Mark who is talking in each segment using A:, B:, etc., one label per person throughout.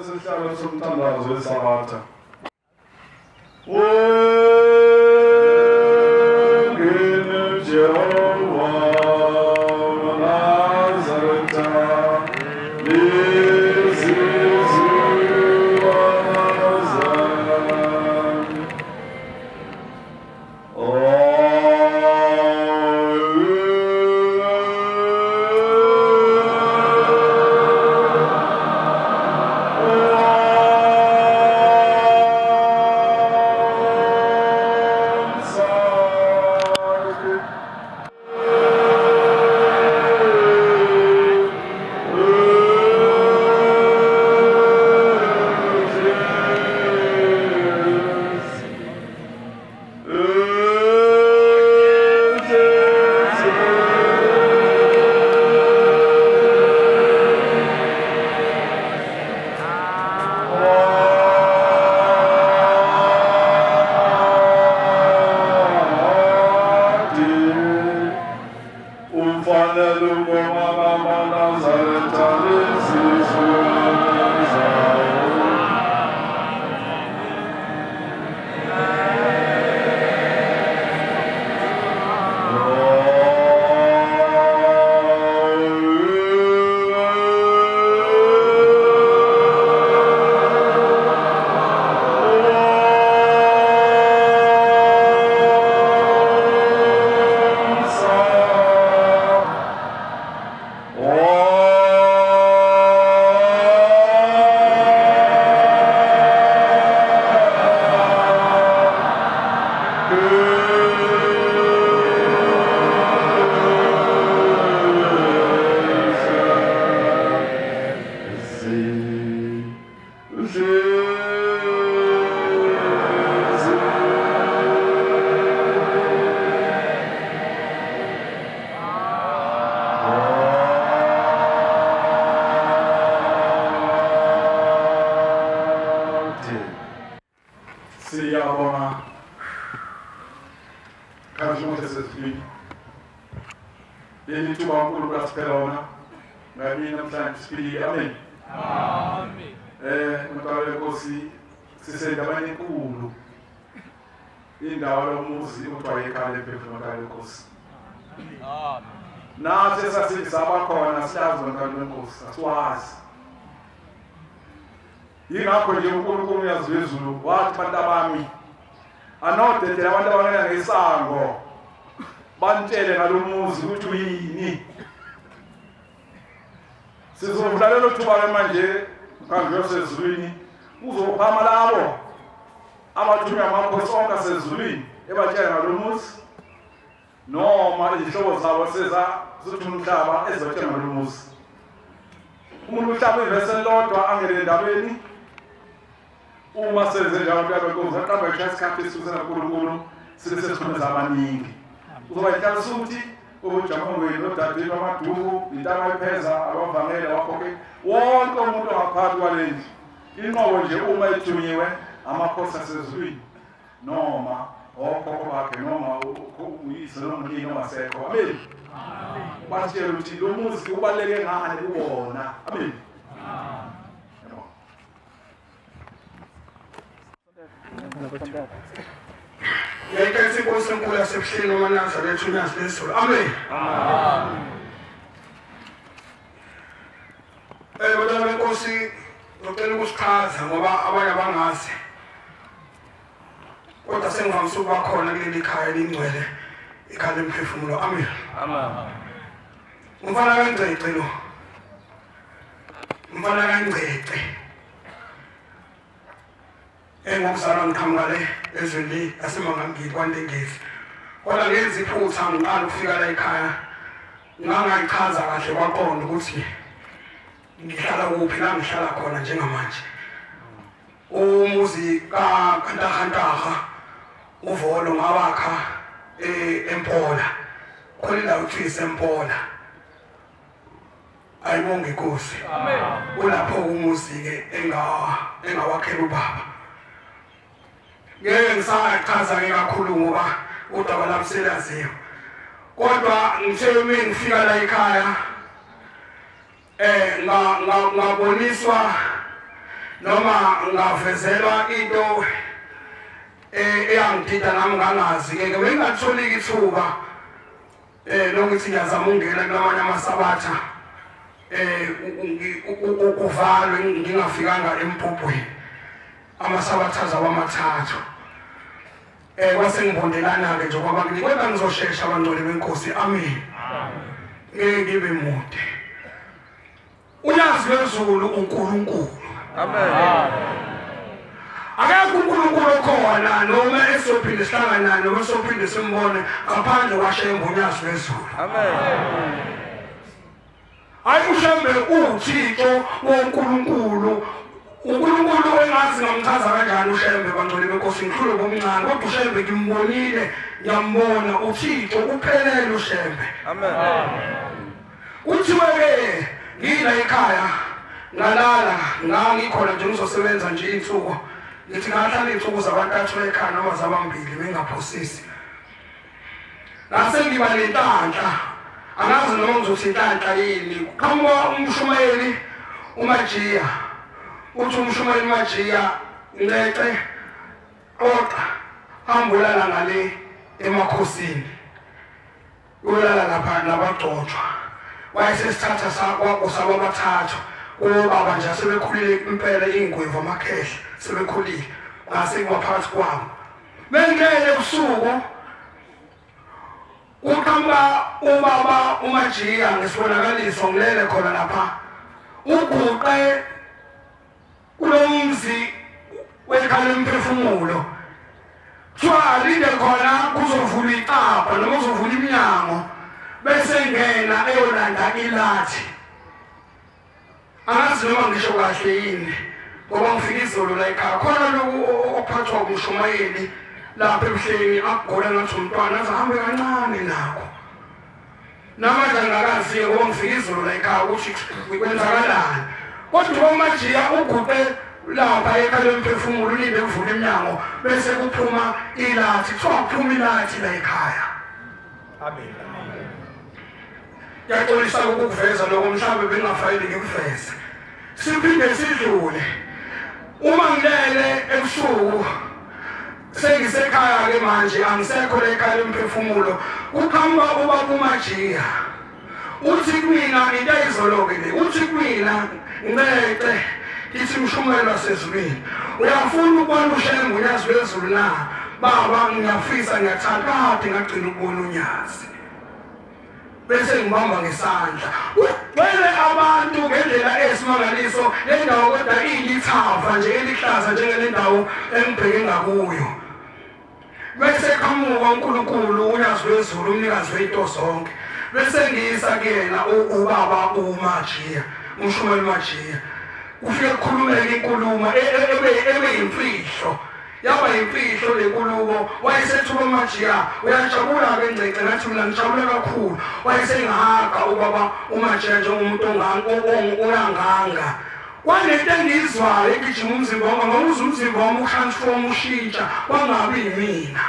A: Sihlalo somthandazo wesabatha. Siyabonga kanjalo sesifini yini tuba uNkulunkulu asiphela ngami namhlanje sifike amen mntwana wenkosi sisendabeni enkulu indawo lomuzi kuthiwa ekhaya lemphefumulo lenkosi nathi sathi sabakhona siyazi mntwana wenkosi asiwazi yingakho nje uNkulunkulu uyazizulu wathi bantu bami anodedela abantu abangena ngesango bantshele ngalomuzi ukuthi uyini sizovulalela uthuba manje kanjalo sezulwini uzophama labo abathunywa amakhosi onke asezulwini ebatshela ngalomuzi noma izihlobo zabo seza zithi umhlaba ezotshela ngalomuzi umuntu uhlaba ivesi elodwa angene endabeni uma senze njalo kuyabenkosi aqamba isikhathi esisukela kuNkulunkulu sisesifuna abaningi uzoba ihlala suthi ubujamangweni nodadewenu amaduku intaba ipheza abavangela wakhokhe wonke umuntu ongaphakathi kwalendlu inqobo nje uma ethunyiwe amakhosi asezulwini noma okhokho bakhe noma uyise noma umyeni ongasekho amen basitshela ukuthi lo muzi ubaluleke ngani kubona amen
B: Yayikhethe inkosi enkulu yasebuhleni uNyazi uNyazi lezulu amen Bantwana benkosi ngicela ukusichaza ngoba abanye abangazi kodwa sengivamise ukuba khona kuleli khaya elingcwele ikhaya lemphefumulo amen umfana kaNgcece lo umfana kaNgcece engokuzalwa ngiqhamuka ezweni lasemangangeni kwaNdengezi kodwa ngenza iphutha ngiqala ukufika la ekhaya ngangayichaza kahle kwaqonda ukuthi ngihlala kuphi la ngihlala khona njengamanje umuzi kaNtahantaha uvolo ngawakha eMpola khona indawo ethiwa iseMpola ayibonge inkosi amen ulapho umuzi ke engawakhela ubaba ngeke ngisachaza kakhulu ngoba udaba lamselaziyo kodwa ngithe mina ngifika la ekhaya ngaboniswa noma ngavezelwa into eyangithinta nami ngangazi ke bengatholi ithuba lokuthi ngiyazama ungena kulamanye amasabatha ukuvalwe ngingafikanga empopweni amasabatha zawamathathu kwase ngibondelana ke nje ngoba ngikwenza ngizoshesha abangcwele benkosi amen ngeke ngibe mude uNyazi wezulu unkulunkulu amen akekho unkulunkulu khona noma esophinde sihlangana noma esophinde simbone ngaphandle kwashemba uNyazi wezulu amen ayushembe uThixo wonkulunkulu unkulunkulu engazi ngamchaza kanjani ushembe bangcwele benkosi ngikhulu bomncane kodwa ushembe ngimbonile ngiyambona uThixo uphelele ushembe amen uthiwe ngila ekhaya ngalala ngikhona nje ngizosebenza nje insuku ngithi ngahlala insuku zabantathu ekhaya noma zabambili bengaphosisi ngase ngiba lenhlanhla angazi noma ngizothi inhlanhla yini qhamuka umshumayeli uMajiya uthi umshumayeli uMajiya ngece oqa ambulala ngale emakhosini ulala lapha nabagcotshwa wayesesithatha sakwabo sababathathu obaba nje sebekhulile impela ingwevu amakhehle sebekhulile ngase kubaphakathi kwabo bengele ubusuku uqhamuka ubaba uMajiya ngesibonakaliso ngilele khona lapha uguqe kulomzi wekhaya lemphefumulo alinde khona kuzovula iqapha noma kuzovula iminyango bese ngena eyolanda ilathi angazi noma ngisho kahle yini ngoba ngifika izolo la ekhaya khona lokhu ophathwa umshumayeli lapha ebuhleni akugula ngathi umntwana azahambe kancane nakho namanje ngakazi ngoba ngifika izolo la ekhaya ukuthi kwenzakalani kodwa uMajiya uguqe lapha ekhaya lemphefumulo ulinde kuvula iminyango bese kuphuma ilathi kuthiwa kuphuma ilathi la ekhaya amen yaxolisa ukuveza lokho mhlawumbe bengafayili ngikuveze siphinde sidlule uma ngilele ebusuku sengisekhaya ke manje angisekho la ekhaya lemphefumulo uqhamuka ubaba uMajiya uthi kumina into ayizolokile uthi kumina ngece ithi mshumayeli wasezulwini uyafuna ukubona ushembe uNyazi wezulu na baba ngiyafisa ngiyathanda kade ngagcina ukubona uNyazi bese ngibamba ngesandla wele abantu ngendlela esimangaliso le ndawo kodwa ilithava nje elihlaza njengale ndawo engibheke ngakuyo bese qhamuka uNkulunkulu uNyazi wezulu umnikazi weinto zonke bese ngiyisa kuyena ubaba uMajiya umshumayeli uMajiya ufike kukhulumeke inkulumo ebe yimfihlo yaba yimfihlo lenkulumo wayesethuka uMajiya uyajabula ke ngcece ngathi mina ngijabula kakhulu wayesengahaga ubaba uMajiya njengomuntu onganganga kwanento engizwayo egijima umzimba wami ngawuza umzimba wami utransform ushintsha wangabi yimina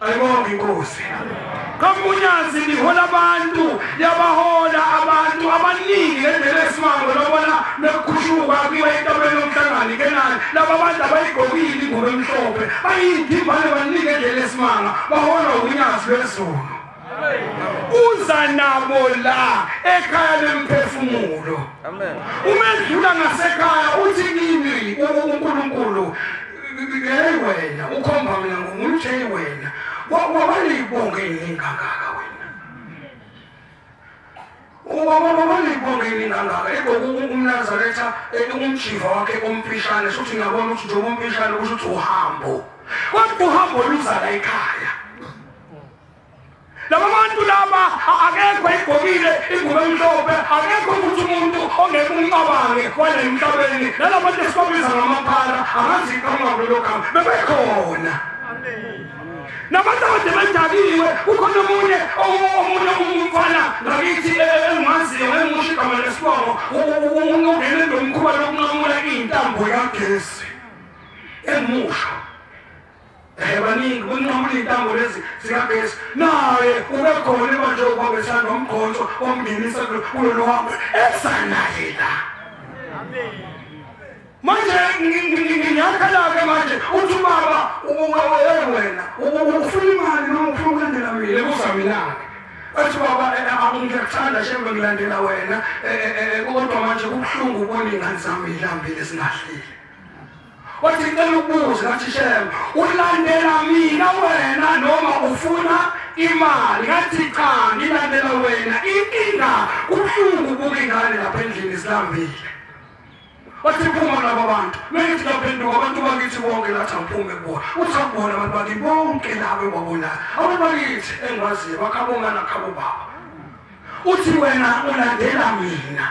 B: ayibonge inkosi kamunyazi lihola abantu yabahola abantu abaningi ngendlela esimanga lobona bekukhushuka kuwe entabeni yomhlangano kenani laba bantu abayigqokile ingubo emhlophe bayindimbane baningi ngendlela esimanga bahola uNyazi wezulu uza nabo la ekhaya lemphefumulo amen umedlula ngasekhaya uthi kimi uNkulunkulu hey wena ukhomba mina ngumuntu hey wena wabalibonge ingangaka wena wabalibonge ingangaka umNazaretha umjiva wakhe omphishane futhi ngiyabona ukuthi njengoba umphishane kusho ukuthi uhambo kodwa uhambo luza la ekhaya laba bantu laba akekho egqokile ingubo emhlophe akekho ukuthi umuntu ongeke umcabange kwale emhlabeni nalaba bantu esibabiza ngamapara angazi iqhamuka lokho bebekhona nabantu abade bendakiwe ukhona omunye umfana ngakithi engimaziyo ngemusho igama lesibongo ungene nomkhuba lokunqamula intambo yagesi emusho baningi kunqamula intambo lezi zikagesi naye ube khona manje okwabesana nomkhonto omngenisa kulolu hambo esanayela amen manje ngiyakhala-ke manje uthi ubaba wena ufuna imali noma ufuna ukulandela mina kuzaminake athi baba ngiyakuthanda shembe ngilandela wena kodwa manje kubuhlungu ubona iy'ngane zami y'lambile zingahlile wathi ngicela ukubuza ngathi shembe ulandela mina wena noma ufuna imali ngathi cha ngilandela wena inkinga kubuhlungu ukuba iy'ngane lapha endlini zilambile wathi phuma laba bantu mengithi ngaphenduka abantu bakithi bonke lathi angiphume kubona uthi akubona abantu bakithi bonke labo engibabonayo abantu bakithi engiwaziyo bakhabonga nakhabo baba uthi wena ulandela mina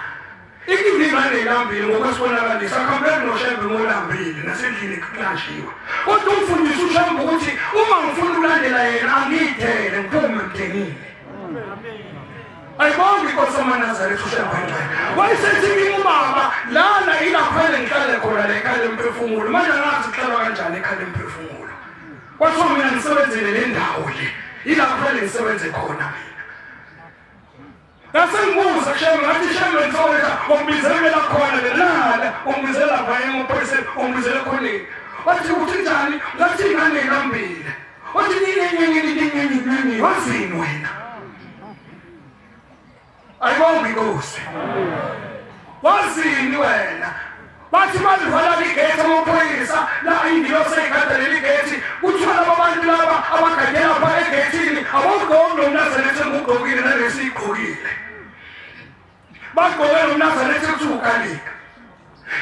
B: ingane ilambile ngokwesibonakalisa akhambeni noshembe ngolambile nasendlini kulanjiwe kodwa umfundisi ushembe ukuthi uma ngifuna ukulandela yena angiyithele ngiphume emdenini ayibonge inkosi yamaNazaretha ushembe engcwele wayesethi ubaba lana ilakhwele ngihlale khona la ekhaya lemphefumulo manje angazi kuhlalwa kanjani ekhaya lemphefumulo kwathiwa mina ngisebenzele le ndawo le ilakhwele ngisebenze khona mina nasengibuza shembe ngathi shembe mfowethu ungibizele la khona lana ungibizele lapha emaphoyiseni ungibizele khoneni wathi uthi njani ngathi ingane ilambile wathi nini wazini wena ayibonge inkosi wazini wena bathi malivala ligeti amaphoyisa la ingilosi ey'gada leli geti kuthiwa laba bantu laba abagadela pha egethini abogqoki nomnazaretha engugqokile nalesiyigqokile bagqoke nomnazaretha ekuthi ukalika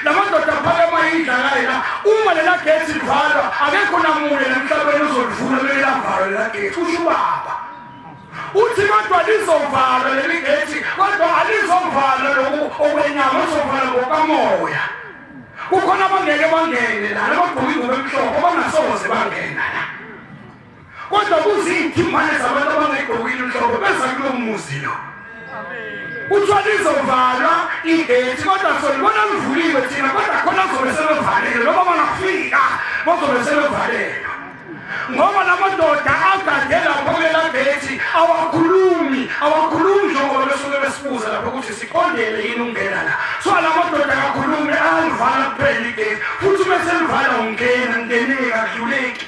B: lamadoda phakama indlakayela uma lela geti livalwa akekho namunye emhlabeni uzolivula leli lavalwa lela geti usho ubaba uthi kodwa lizovalwa leli geti kodwa alizovalwa lokhu okwenyama lizovalwa ngokamoya kukhona abangeke bangene lana abagqoke ingubo emhlophe abangasoze bangena la kodwa kuziy'ntimbane zabantu abangayigqokile imhlophe beza kulo muzi lo kuthiwa lizovalwa igeti kodwa solibona livuliwe thina kodwa khona zobe sebevalelwe noma bangafika bazobe sebevalelwe ngoba lamadoda agade lapho kulela geti awakhulumi njengoba besuke besibuza lapho ukuthi siqondele yini ungena la so lamadoda akakhulumi alivala kuphela igeti futhi bese livala ungena ngeneki akudluleki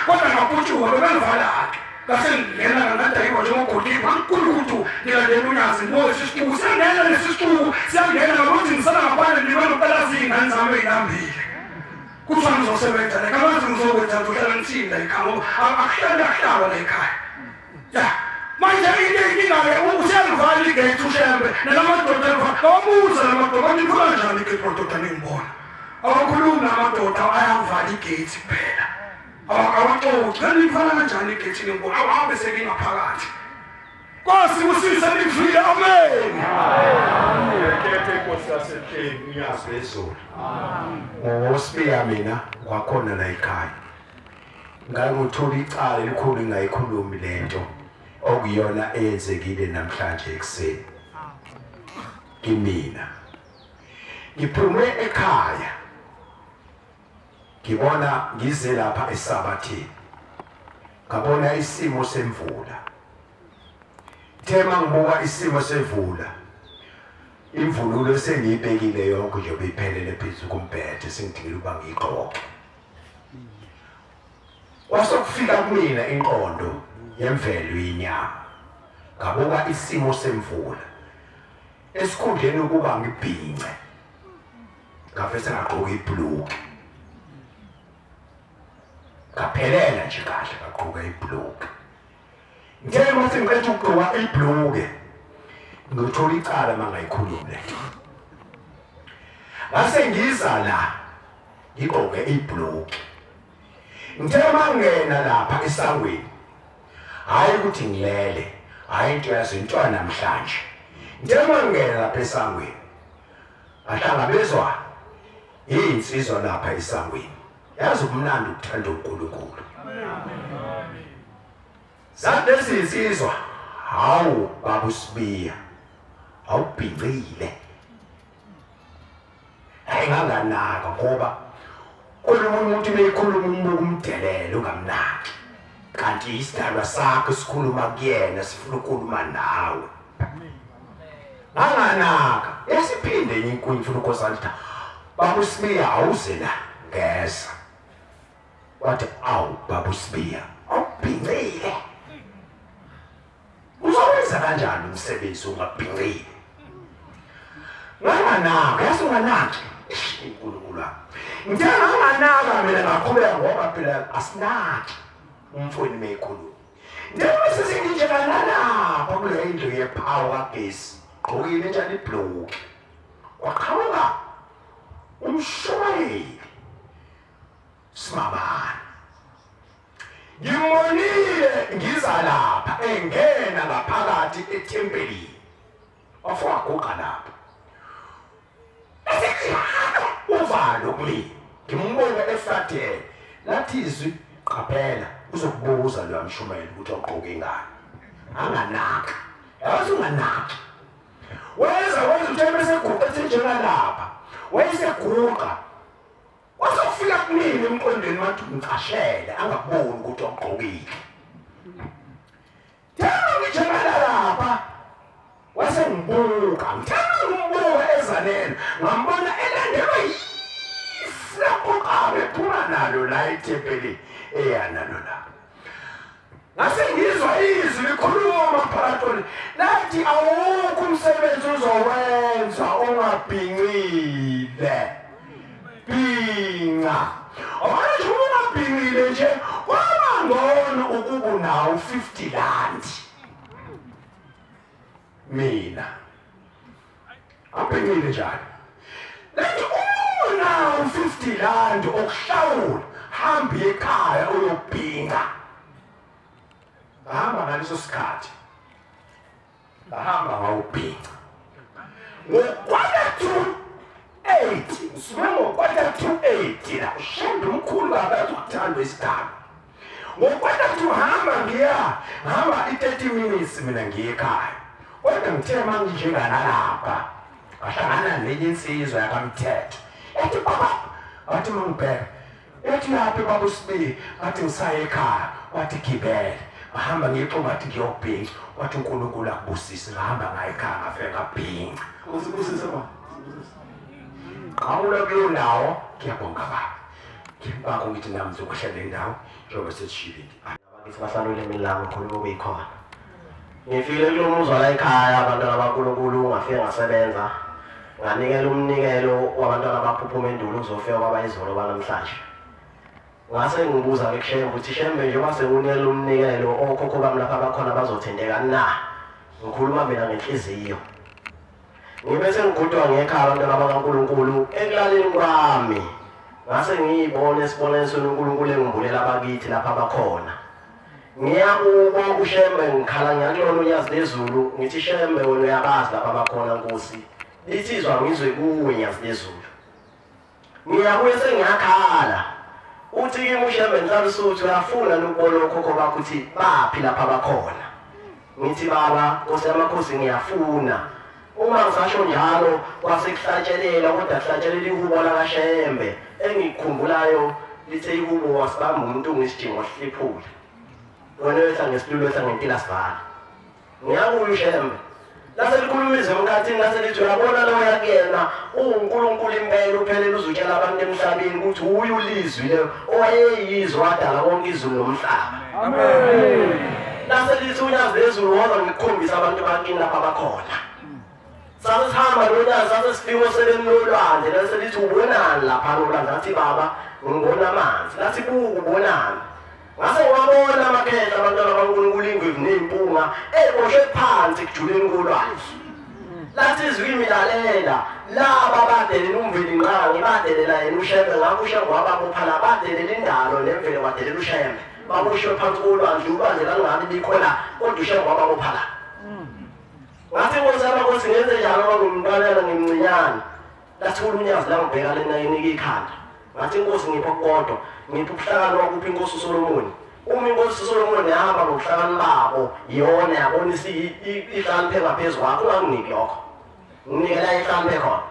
B: kodwa ngaphutshuka bebelivala-ke kase ngingena ngadayiwa njengogolipa unkulunkulu ngilandela uNyazi ngosi isicuku siyangena lesi sicuku siyangena ngokuthi ngisala ngaphandle ndibe nopelazi iy'ngane zami ey'lambile kuthiwa ngizosebenza la kamanzi ngizokwenza ngizohlala ngithinda ekhaya ngoba akuhlalwa la ekhaya ya manje inkinga-ke usiyalivala igeti ushembe nalamadoda awabuza lamadoda athi nifuna njani igeti madoda ningibona awakhulumi namadoda ayavala igeti kuphela awaxoxi kanti nifana kanjani igeti ningibona awabe sekingaphakathi Nkosi usise nifile amen kethe Nkosi yasehleni uNyazi bezulu ngosibiya mina kwakhona la ekhaya ngangithola icala elikhulu ngayikhulumi lento okuyona eyenzekile namhlanje ekseni kimina ngiphume ekhaya ngibona ngize lapha eSabathini ngabona isimo semvula tema ngibuka isimo sevula imvunulo esengiyibhekile yonke nje beyiphelele phezulu kombhede sengidingile uba ngiyigqoke wasokufika kumina inqondo yemvelo yenyama ngabuka isimo semvula esikhundleni ukuba ngibhince ngafese ngagqoka ibhuluki ngaphelela nje kahle ngagqoka ibhuluki ngeke mase ngiqeda ukugqoka ibhuluki ngithola icala mangayikhulumi lento ngase ngiza la ngigqoke ibhuluki ngithe mangena lapha esangweni hayi ukuthi ngilele hayi into yazinto namhlanje ngithe mangena lapha esangweni ahlangabezwa insizwa lapha esangweni yazi umnandi ukuthanda uNkulunkulu zadesi insizwa hawu baba uSibiya awubhicile ayinganganaka ngoba kulomunye umuntu beyikhuluma umbuko umdelelo ungamnaki kanti isidalwa sakho sikhuluma kuyena sifuna ukukhuluma nawe anganaka esiphinde enye inkuni mfuna ukosalitha
C: Baba uSibiya awuze la ngeza. Wathi awu baba uSibiya awubhincile. Uzowenza kanjani umsebenzi ungabhincile? Nganaka yasunganaki uNkulunkulu wami. Ngithe nganaka mina ngaqhubeka ngoba phela asinaki umfweni mekhulu. Njengoba sesinginje kanalapha kule indlu yephawu kagesi. Gqokile njalo ibhlokhi. Waqhamuka umshayeli Simabane. Ngimonile ngiza lapha engena ngaphakathi ethempelini. Wafuka guqa lapha. Uvalo kuli. Ngimbona eflathe. Lathi izwi qaphela uzokubuza lo mshumeli ukuthi uqoke ngani. Anganaka. Yazi unganaka. Weza uthembe seguqa ethenjena lapha. Wayeseguqa. Wasofika kunini emqondweni wathi ngicashele angakuboni ukuthi uqokile. Thema ngijemala lapha. Wasengibuka. Ngithanda umbuka ezaneni. Ngambona elandelwa yiflapoqabe phuma nalo la ethempelini eyana lona. Ngase ngizwa izwi likhuluma phakathi lathi awukho umsebenzi uzowenza ongabhincile. Binga. Awasho ungabhincile nje kwaba ngcono ukuba nawo 50 rand. Mina abhincile njalo. Lathi unawo 50 rand okuhlawula hamba ekhaya uyobhinga. Bahamba ngaleso sikhathi. Bahamba ngawubhinga. Ngo-8 ngisuke ngo-8 la ushembe umkhulu kabathi ukuthandwa isigaba. Ngo-8 hamba i-30 minutes mina ngiye ekhaya. Kodwa ngithe manginjenganalapha ahlangana nenye insizwa yakamthetho. Ethi baba, wathi mangibheka. Ethi yaphi baba uSibiya? Wathi ngisaye ekhaya. Wathi gibela. Bahamba ngiyixoxa wathi ngiyobhinga. Wathi uNkulunkulu akubusise ngahamba ngaye ekhaya ngafika ngabhinga.
A: Usibusise ba?
C: Qawula kuyo ndawo ngiyabonga baba. Ngibakho ngithi nami ngizokuhlela indawo njengoba sesishibile.
D: Abakithi basalule imilamo uNkulunkulu beyikhona. Ngifile kulo muzwa la ekhaya abantwana baNkulunkulu ngafike ngasebenza. Nganikela umnikelo wabantwana abaphuphuma endulo uzofika kwaba izolo banamhlanje. Ngase ngibuza ngekushembe ukuthi shembe njengoba sengunikela umnikelo okhokho bami lapha abakhona bazothindeka na. Ngikhuluma mina ngenhliziyo. Ngibe sengigudwa ngekhaya abantwana bakaNkulunkulu ekulaleni kwami. Ngase ngiyibone isibonelo uNkulunkulu engimbulela abakithi lapha abakhona. Ngiyakubo ushembe ngikhala ngiyakulona uNyazi lezulu ngithi shembe wena uyabazi lapha abakhona Nkosi. Lithizwa ngizwe kuwe Nyazi lezulu. Ngiyakuye sengiyakhala. Uthi kimi ushembe nhlalisuthu uyafuna nokubona okhokho bakho ukuthi baphi lapha abakhona. Ngithi baba Nkosi yamakhosi ngiyafuna. Uma ngisasho njalo kwasekuhlatshelela kodwa kuhlatshelela ihubo lakashembe engikukhumbulayo lithe ihubo wasibamba umuntu ngesidingo sihliphule. Wena wetha ngesitulo wetha ngempila sivala. Ngiyakuyo ushembe. Lase likhuluma izemkhathini lase lithi uyabona lo yakuyena uNkulunkulu impela uphelele uzutshela abantu emhlabeni ukuthi uye ulizwi le owayeyizwa wadala konke izulu nomhlaba. Amen. Lase lithi uNyazi lezulu woza ngikukhombisa abantu bakini lapha abakhona. Sase sihamba noNyazi sase sifika sebenolwandle lase lithi ubonani lapha nolwandle athi baba ngibona amanzi lathi buku ubonani. Ngase ngabona amakhehla abantwana baNkulunkulu ingwevu nezimpunga eboshwe phansi kujuleni kolwandle. Lathi izwi imilalela laba badelela umveli nqangi badelela yena ushembe ngakho ushembe wababophala badelela indalo nemvelo badelela ushembe. Baboshwe phansi kolwandle ulwandle langabi likhona kodwa ushembe wababophala. Ngathi ngozama ukuthi ngenze njalo ngomntwana ngimncinyane. Lathi uNyazi la ngibheka lena yinika ikhanda. Ngathi Nkosi ngipho kodwa ngipho ubuhlakani wakuphi Inkosi uSolomoni. Uma Inkosi uSolomoni yahamba ngobuhlakani babo yona yabonisa ihlaniphe ngaphezulu kwakho unganginiki lokho. Nginikela ihlaniphe khona.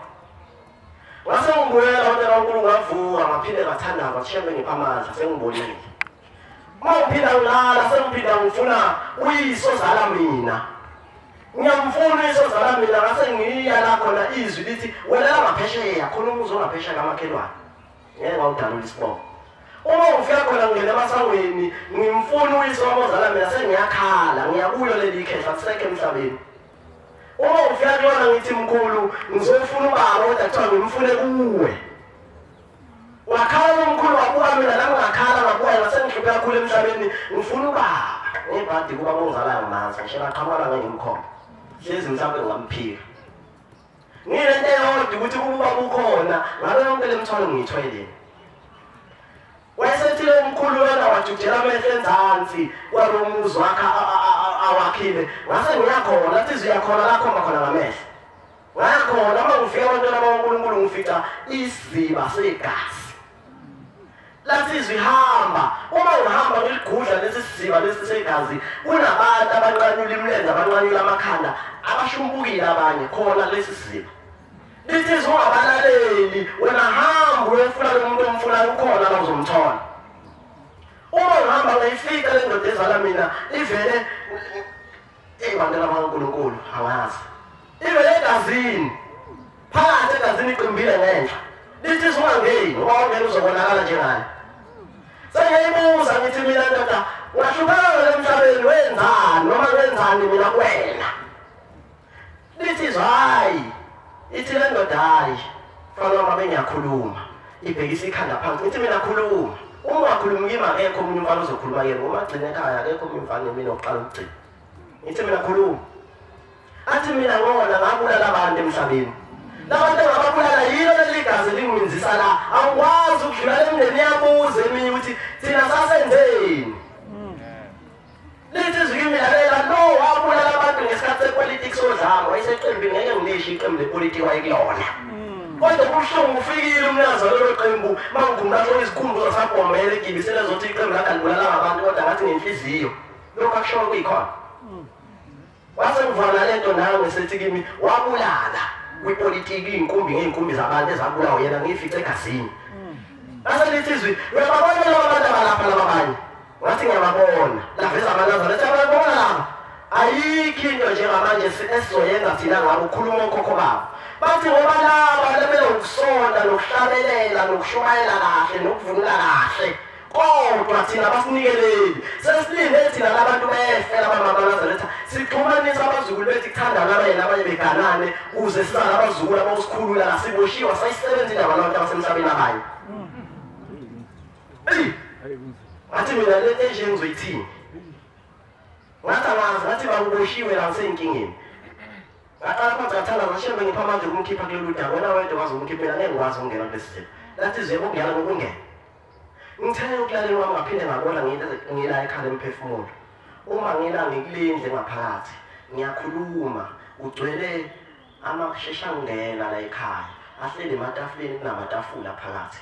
D: Ngase ngibuyela abantu baNkulunkulu ngavuka ngaphinde ngathandaza kushembe ngipha amandla sengibonile. Uma ngiphinda ngilala sengiphinda ngifuna uyisozala mina. ngiyamfuna isozala mina ngase ngiya la khona izwi lithi wena la ngaphesheya khona umuzi ongaphesheya kamakhelwane ngeke ngawudalula isibongo uma ufika khona ngene emasangweni ngimfuna uyise wamozala mina sengiyakhala ngiyakuyo leli khehla kusekhe emhlabeni uma ufika kuyona ngithi mkhulu ngizofuna ubaba kodwa kuthiwa ngimfune kuwe wakhala umkhulu wabuka mina la ngakhala ngabuka ngasengihluphe kakhulu emhlabeni ngifuna ubaba ngebhadi kuba ngizala ngamanzi ngishela qhamala ngengimkhomba hlezi mhlawumbe ngamphika ngilento eyodwa ukuthi kuba kukhona ngabe yonke lemthwalo ngiyithweleni wayesethile umkhulu wena wajujela amehlo enzansi kwalomuzi wakhe awakhile ngase ngiyakhona athi ziyakhona la khomba khona ngamehlo ngayakhona uma ngifika abantwana bakaNkulunkulu ngifica isiziba segazi lathi zihamba uma ngihamba ngiligudla lesi siziba lesi segazi kunabantu abanqanyula imilenze abanqanyula amakhanda abashumbukile abanye khona lesi siziba lithi zongabalaleli wena hamba uyefuna umuntu omfuna ukhona la uzomthola uma ngihamba ngayifika le ndoda ezala mina ivele ebantwana bakaNkulunkulu angazi ivele egazini phakathi egazini iqimbile ngenhla lithi zungangeni ngoba ungena uzobonakala njengani sengiyibuza ngithi mina ndoda ungahlukana emhlabeni wenzani noma wenzani mina kuwena lithi hayi ithi le ndoda hayi fana ngabe ngiyakhuluma ibhekisa ikhanda phansi ngithi mina khuluma uma ungakhulumi kimi akekho umunye umfana ozokhuluma yena uma agcine ekhaya akekho umunye umfana mina oqala ukugcina ngithi mina khuluma athi mina ngona ngabulala abantu emhlabeni labantu engababulala yilo leli gazi lingimenzisa la awukwazi ukudlula lemndeni yabuze eminye ukuthi thina sasenzeni lithi izwi kimi lalela no wabulala abantu ngesikhathi sepolitics odlanga wayeseqembini ngeke ngilisho iqembu lepolitiki wayekulona kodwa kubuhlungu ufikile umnyazi walelo qembu mangikhumbula izikhumbuzo zasabhomele gibisele zothi iqembu lakhe libulala abantu kodwa ngathi ngenhliziyo lokho akusho kuyikhona wase kuvana lento nawe sethi kimi wabulala kwipolitiki inkumbi ngeenkumbi zabantu ezabulawa yena ngifice egazini base lithi izwi uyababona laba bantu abalapha labanye wathi ngiyababona laveza amanaza lethi ababona laba ayikho into njengamanje esizoyenza thina ngabo ukhuluma okhokho babo bathi ngoba laba lebele ukusonda nokuhlabelela nokushumayela kahle nokuvunula kahle kodwa thina basinikeleli sesilinde thina labantu befe labamamanaza letha sixhumanisa abazukulu bethi kuthanda labanye nabanye beganane ukuze sizala abazukulu abawusikhulula la siboshiwa sayisebenza indaba labantu abasemhlabeni abanye athi mina le nje ngizoyithini ngathi bakuboshiwe la ngisenkingeni ngaqala phansi ngathanda ngashembe ngipha amandla ukumkhipha kulolu daba wena wedwa wazi ukumkhiphela ngeke ngikwazi ukungena kulesi simo lathi ziyebo kungena ngokungena ngithele ukulaleni wami ngaphinde ngabona ngila ekhaya lemphefumulo uma ngila ngikulindle ngaphakathi ngiyakhuluma ugcwele amashesha ngena la ekhaya ahlele ematafuleni kunamatafula phakathi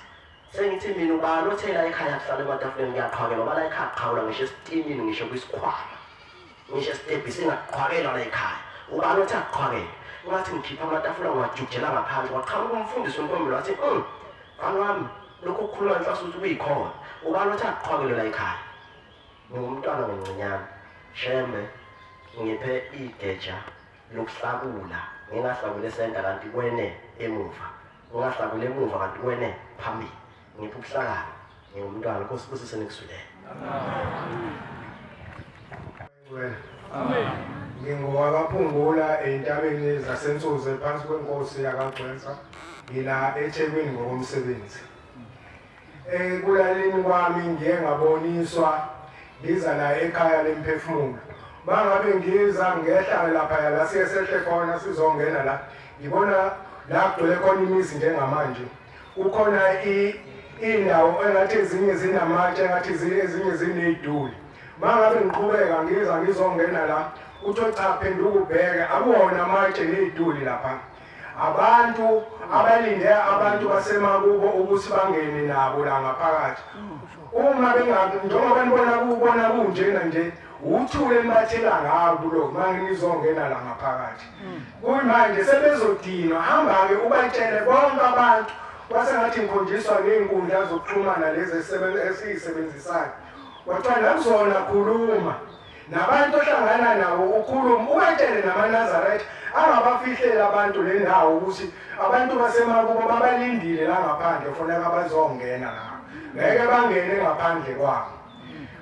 D: sengithi mina ubani othela ekhaya kuhlala ematafuleni ngiyaqhwakela ngoba la ekhaya qhawula ngisho esitimini ngisho kwisikhwama ngisho esitebhi singaqhwakelwa la ekhaya ubani othi aqhwakele ngathi ngikhipha amatafula ngiwajujela ngaphandle waqhamuka umfundisi wenkombelo wathi mfana wami lokho kukhuluma nhlasi ukuthi kuyikhona ubani othi aqhwakele la ekhaya ngumntwana omncinyane shembe ngiphe igeja lokuhlakula ngingahlakule esenta kanti kwene emuva ngingahlakule emuva kanti kwene phambili ngiphe ukuhlakala ngumntwana Nkosi kusise nikuswele
E: amen ngingowabaphungula entabeni zasensuze phansi kwenkosi yakagcwensa ngila eThekwini ngokomsebenzi kulaleni kwami ngiye ngaboniswa ngiza la ekhaya lemphefumulo bangabe ngiza ngehla lapha la siyesehle khona sizongena la ngibona la kugcwele khona imizi njengamanje ukhona indawo engathi ezinye zinamatshe engathi ezinye zineziduli bangabe ngiqhubeka ngiza ngizongena la utho cha phenduka ubheke akuwona amatshe neziduli lapha abantu abalinde abantu basemakubo ukuthi bangene nabo la ngaphakathi uma njengoba nibona kunjena nje uthule emathela ngabo lo mangizongena la ngaphakathi kuyimanje sebezodinwa hamba-ke ubatshele bonke abantu kwasengathi ngikhonjiswa ngey'nkundla zokuxhumana lezi esiyisebenzisayo kwathiwa nakuzona khuluma nabantu ohlangana nawo ukhuluma ubatshele namaNazaretha angabafihlela abantu le ndawo ukuthi abantu basemakubo babalindile la ngaphandle kufanele abazongena la ngeke bangene ngaphandle kwabo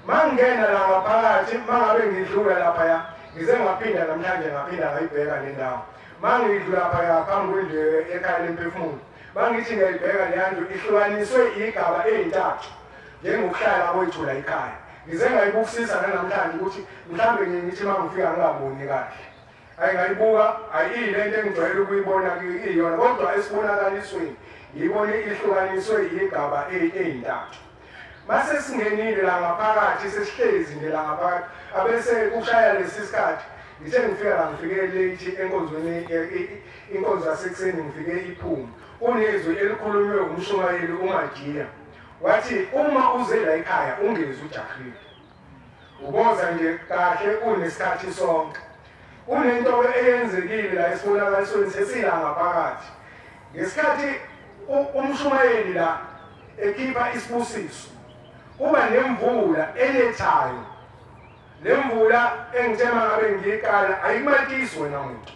E: mangena la ngaphakathi mangabe ngidlula lapha ngize ngaphinda namhlanje ngaphinda ngayibheka le ndawo mangidlula lapha phambi kwendlu ekhaya lemphefumulo bangithi ngiyibheka le ndlu ihlukaniswe igaba ezintathu njengokuhlala kwethu la ekhaya ngize ngayibukisisa namhlanje ukuthi mhlambe ngithi mangifika ngingaboni kahle ayingayibuka ayilento engijwayele ukuyibona iyona kodwa esibonakalisweni ngiyibone ihlukaniswe igaba ezintathu mase singenile la ngaphakathi sesihlezi nje la ngaphakathi abese kushaya lesi sikhathi ngithe ngifika la ngifike late enkonzweni inkonzo yasekuseni ngifike iphuma unezwi elikhulunywe umshumayeli uMajiya wathi uma uze la ekhaya ungezi ujahile uboza nje kahle unesikhathi sonke unento eyenzekile la esibonakalisweni sesila ngaphakathi ngesikhathi umshumayeli la ekhipha isibusiso kuba nemvula enethayo lemvula engithema ngabe ngiyiqala ayimatiswe namuntu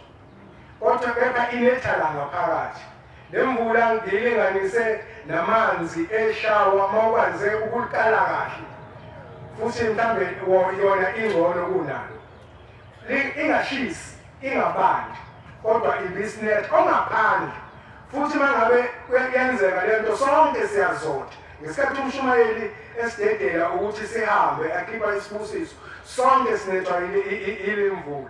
E: kodwa kepha inetha la ngaphakathi lemvula ngiyilinganise namanzi eshawa mawukwaze ukuqala kahle futhi mhlambe yona ingcono kunalo ingashisi ingabandi kodwa ibisinet ongaphandle futhi mangabe kuyenzeka lento sonke siyazotha ngesikhathi umshumayeli esidedela ukuthi sihambe akhipha isibusiso sonke sinethwa ile mvula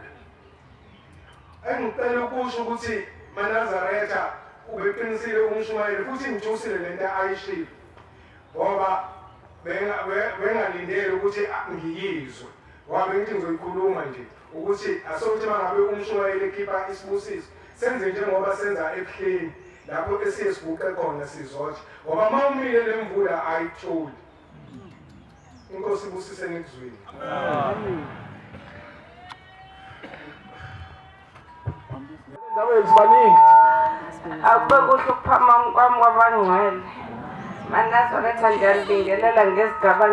E: engicela ukusho ukuthi maNazaretha ubeqinisile umshumayeli futhi ngijusile lento ayishilo ngoba bengalindele ukuthi ngiyizwe ngoba ngithi ngizoyikhuluma nje ukuthi asokuthi mangabe umshumayeli ekhipha isibusiso senze njengoba senza ebuhleni lapho esiyesibuke khona sizotha ngoba mawumile lemvula ayithuli inkosi ibusise ngikuzwile amen
A: ndawo ezibaningi
F: akube kuhle ukuphama kwami kwabangcwele maNazaretha ngiyalibingelela ngezigaba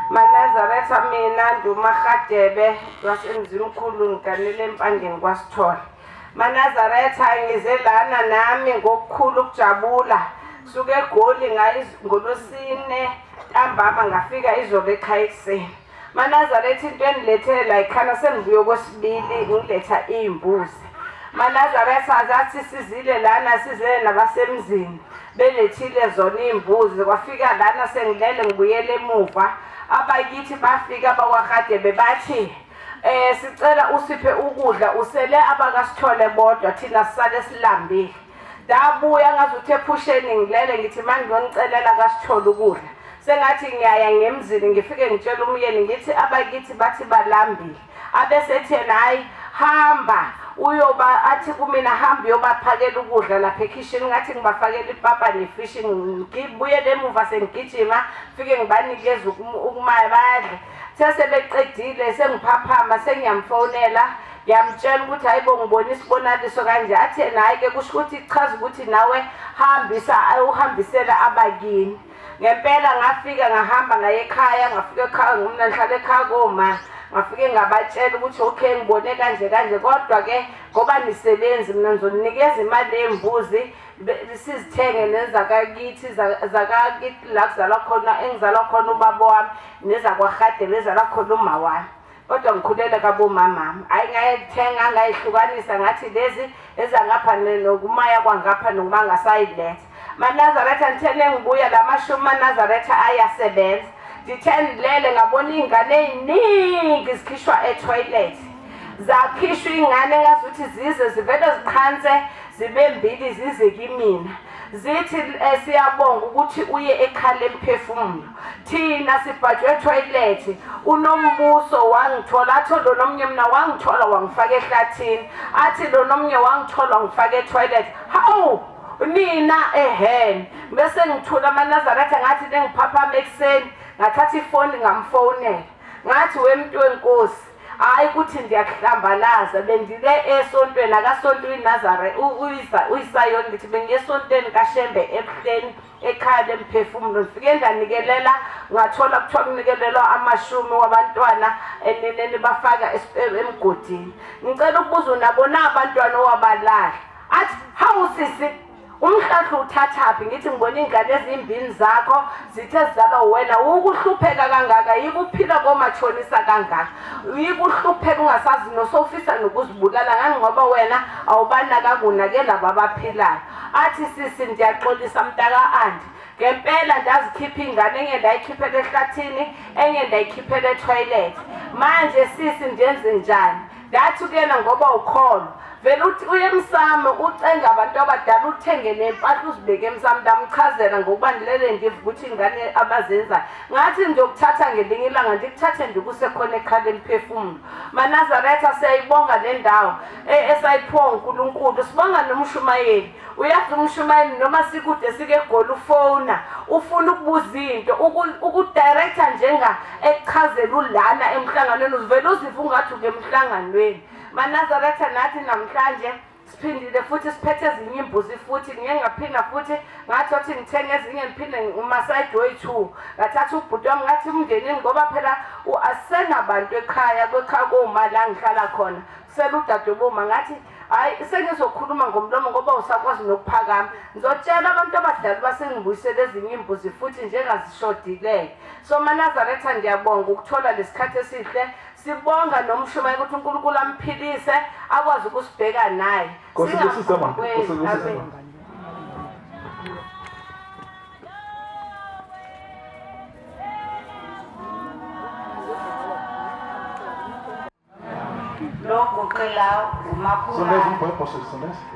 F: maNazaretha mina nduMahadebe wasemzini omkhulu ngiganele empangeni kwaSithola maNazaretha ngize lana nami ngokukhulu ukujabula suke eGoli ngolosine ntambama ngafika izolo ekhaya ekuseni maNazaretha into enilethele la ekhaya sengibuye okwesibili ngiletha izimbuzi maNazaretha azathi sizile lana size nabasemzini belethile zona izimbuzi kwafika lana sengilele ngibuyele emuva abakithi bafika bakwaHadebe bathi sicela usiphe ukudla usele abakasithole bodwa thina sisale silambile dabuya ngazuthi ephusheni ngilele ngithi manje ngiyonicelela kasithole ukudla sengathi ngiyaya ngemzini ngifike ngitshela umyeni ngithi abakithi bathi balambile abesethi hayi hamba uyoba athi kumina hamba uyobaphakela ukudla lapha ekitchen ngathi ngibafakela ipapa nefish ngibuye emuva sengigijima fike ngibanikeza ukumaya badle sesebeqedile sengiphaphama sengiyamfonela ngiyamtshela ukuthi hayibo ngibona isibonaliso kanje athi naye ke kusho ukuthi ichaza ukuthi nawe uhambisela abakini ngempela ngafika ngahamba ngaye ekhaya ngafika ekhaya ngumna ngihlala ekhaya koma ngafike ngabatshela ukuthi okay ngibone kanje kodwa ke ngoba nisebenzi mina ngizoninikeza imali yembuzi sizithenge nezakakithi zakakithi la kuzalwa khona engizalwa khona ubaba wami nezakwaHadebe ezalwa khona uma wami kodwa ngikhulele kabomama hayi ngayithenga ngayihlukanisa ngathi lezi ezangapha nokumaya kwangapha nokumangasayiletha maNazaretha ngithele ngibuya lamashumi maNazaretha ayasebenza ngithenilele ngabona izingane eziningi zikhishwa etoilet zakhishwa ingane ngazuthi zize zivele ziqhanse zibe mbili zize kimina zithi siyabonga ukuthi uye ekhaya lemphefumulo thina sibhajwe etoilet unombuso wangithola athi lo nomnye mina wangithola wangifaka ehlathini athi lo nomnye wangithola wangifaka etoilet hawu nina bese ngithula maNazaretha ngathi ngiphaphama ekuseni ngathatha ifoni ngamfonela ngathi wemntu wenkosi hayi ukuthi ndiyakuhlambalaza bendile esontweni akasonto uNazare uyisayoni ngithi bengiyesontweni kaShembe ebuhleni ekhaya lemphefumulo ngifike ndanikelela ngathola kuthiwa kunikelelwa amashumi wabantwana eneneni bafaka emgodini ngicela ukubuza unabona abantwana owabalahla athi hawu sisi umhlahla uthathaphi ngithi ngibona ingane ezimbini zakho zithe zizalwa wena ukuhlupheka kangaka yikuphila komachonisa kangaka yikuhlupheka ungasazi nosofisa nokuzibulala ngani ngoba wena awubanaka kunakela babaphilayo athi sisi ndiyaxolisa mntaka andi ngempela ndazikhipha ingane enye ndayikhiphela ehlathini enye ndayikhiphela etoilet manje sisi ndenze njani ndathi kuyena ngoba ukholo vele uthi uyemsama ucenga abantu abadala uthenge nempahla uzibeke emsamo ndamchazela ngokuba ndilele ndiva ukuthi ingane abazenzayo ngathi ndiyokuthatha ngelinye ilanga ndikuthathe ndikuse khona ekhaya lemphefumulo maNazaretha siyayibonga le ndawo esayiphiwa unkulunkulu sibonga nomshumayeli uyazi umshumayeli noma sikude sike egoli ufona ufuna ukubuza into ukudirector njenga ekuchazela ulana emhlanganweni uzivela uziva ungathi uke emhlanganweni maNazaretha nathi namhlanje siphindile futhi siphethe ezinye imbuzi futhi ngiyengaphinda futhi ngathi wathi ngithenge ezinye ngiphinde ngumaside way 2 ngathatha ubhuti wami ngathi umndenini ngoba phela asenabantu ekhaya kwekhaya koma la ngihlala khona sela udadeboma ngathi hayi sengizokhuluma ngomlomo ngoba usakwazi nokuphakama ngizotshela abantu abadala basengibuyisele ezinye imbuzi futhi njengazishodileyo so maNazaretha ndiyabonga ukuthola lesikhathi esihle sibonga nomshumayeli ukuthi uNkulunkulu amphilise akwazi ukusibheka naye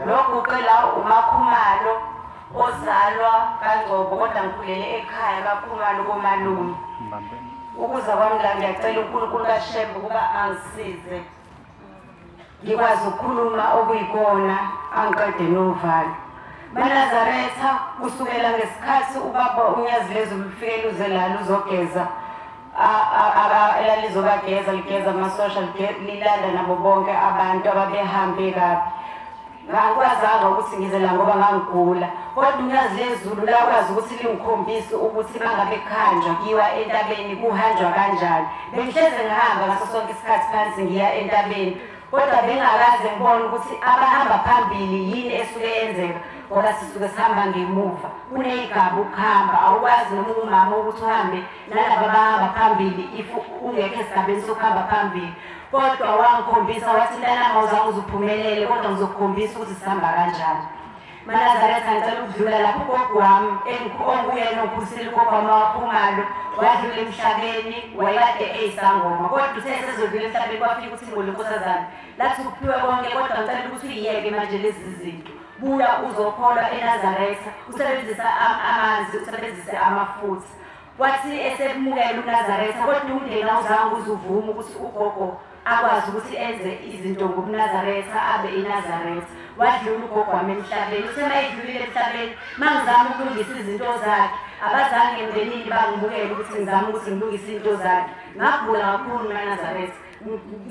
G: lokuqela umakhumalo ozalwa kaNgcobo kodwa ngikhulele ekhaya kakhumalo komalume ukuza kwami la ngiyacela uNkulunkulu kaShembe ukuba angisize ngikwazi ukukhuluma okuyikona angiqede novalo maNazaretha kusukela ngesikhathi ubaba uNyazi lezo lufike luze la luzogeza elalizobageza ligeza amasosha lilanda nabo bonke abantu ababehambe kabi ngakwazanga ukuthi ngize la ngoba ngangigula kodwa uNyazi lezulu lakwazi ukuthi lingikhombise ukuthi mangabe khanjwa kiwa entabeni kuhanjwa kanjani bengihleze ngihamba ngaso sonke isikhathi phansi ngiya entabeni kodwa bengakaze ngibone ukuthi abahamba phambili yini esuke yenzeka ngoba sisuke sihamba ngemuva kuneyigaba ukuhamba awukwazi noma umama ukuthi uhambe nalaba abahamba phambili if ungekho esigabeni sokuhamba phambili kodwa wangikhombisa wathi mntanami awuzange uzuphumelele kodwa ngizokukhombisa ukuthi sihamba kanjani maNazaretha ngicela ukudlula lapho ugogo wami onguyena okhulisile ugogo wami wakhumalo wadlula emhlabeni wayekade eyisangoma kodwa usesezodlula emhlabeni kwafika ukuthi ingoli inkosazana lathi kuphiwe konke kodwa ngicela ukuthi uyiyeke manje lezi zinto buya uzokholwa eNazaretha usebenzisa amanzi usebenzise amafutha wathi esemukela uNazaretha kodwa umndeni awuzange uzuvuma ukuthi ugogo akwazi ukuthi enze izinto ngobuNazaretha abe eNazaretha wadlula ugogo wami emhlabeni usema edlulile emhlabeni mangizama ukulungisa izinto zakhe abazange emndenini bangibukela ukuthi ngizama ukuthi ngilungise izinto zakhe ngagula kakhulu maNazaretha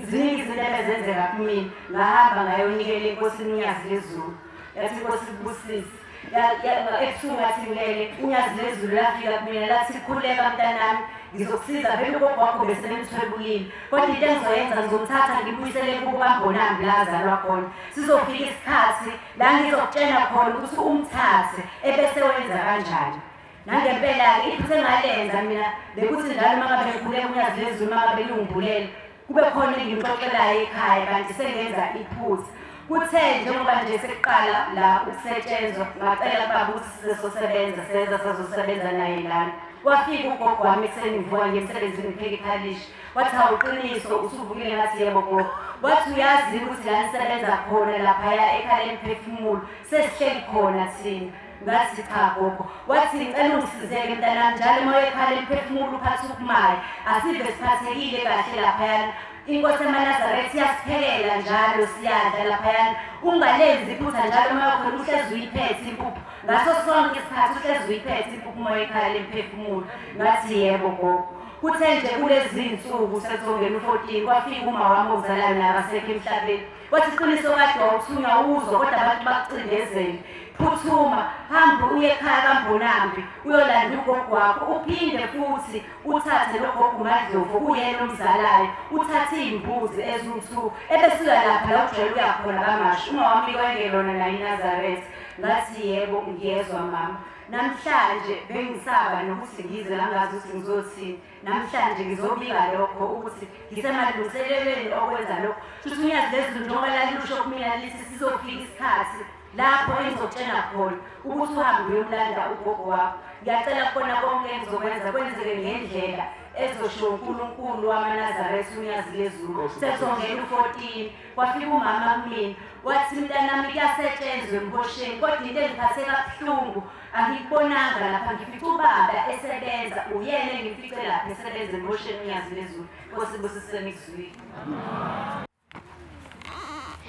G: ziningi izinto ebezenzeka kumina ngahamba ngayonikela inkosini uNyazi lezulu yathi inkosi kubusise ebusuku ngathi ngilele uNyazi lezulu lafika kumina lathi khuleka mntanami ngizokusiza vele ugogo wakho besenemthwebulile kodwa into engizoyenza ngizomthatha ngibuyisele kubambonambi la azalwa khona sizofika isikhathi la ngizokutshela khona ukuthi umthathe ebese wenza kanjani nangempela-ke iphutha engalenza mina bekuthi njalo uma ngabe ngikhuleka uNyazi lezulu uma ngabe lingibulele kube khona engimxoxelayo ekhaya kanti sengenza iphutha kuthe njengoba nje sekuqala la ukusetshenzwa ngacela baba ukuthi sizosebenza sazosebenza naye lana wafika ugogo wami ekuseni ngivuka ngemsebenzini ngipheka iphalishi wathi awuqiniso usuvukile ngathi yebo gogo wathi uyazi ukuthi la nisebenza khona laphaya ekhaya lemphefumulo sesihleli khona thina ngathi cha gogo wathi ngicela ungisizeke mntanami njalo emoya ekhaya lemphefumulo uphathe ukumaye asive siphathekile kahle laphayana inkosi maNazaretha iyasiphekela njalo siyadla laphayana ungalenzi iphutha njalo uma khona uhlezi uyiphethe impuphu ngaso sonke isikhathi uhlezi uyiphethe impuphu moya ekhaya lemphefumulo ngathi yebo gogo kuthe nje kulezi zinsuku sezongena u14 kwafika uma wami ozalayo naye abasekho emhlabeni wathi iqiniso kade wawuthunywa uzwa kodwa abantu bakucindezele phuthuma hamba uye ekhaya kaMbonambi uyolanda ugogo wakho uphinde futhi uthathe lo gogo uMadlovu uyena omzalayo uthathe izimbuzi ezu2 ebesika lapha la ujwayele uyakhona kaMasha uma wami kwengelona la iNazaretha ngathi yebo ngiyezwa mama namhlanje bengisaba nokuthi ngize la ngazi ukuthi ngizothini namhlanje ngizobika lokho ukuthi ngisemalungiselelweni okwenza lokho futhi uNyazi lezi njengoba lalusho kumina lithi sizofika isikhathi lapho engizotshela khona ukuthi uhambe uyomlanda ugogo wakho ngiyacela khona konke engizokwenza kwenzeke ngendlela ezosho uNkulunkulu wamaNazaretha uNyazi lezulu sezongena u14 kwafika umama kumina wathi mntanami kuyasetshenzwe embosheni kodwa into engiphathe kabuhlungu angikubonanga lapha ngifica ubaba esebenza uyena engimfice lapha esebenza embosheni uNyazi lezulu ngosibusiseni kuzwini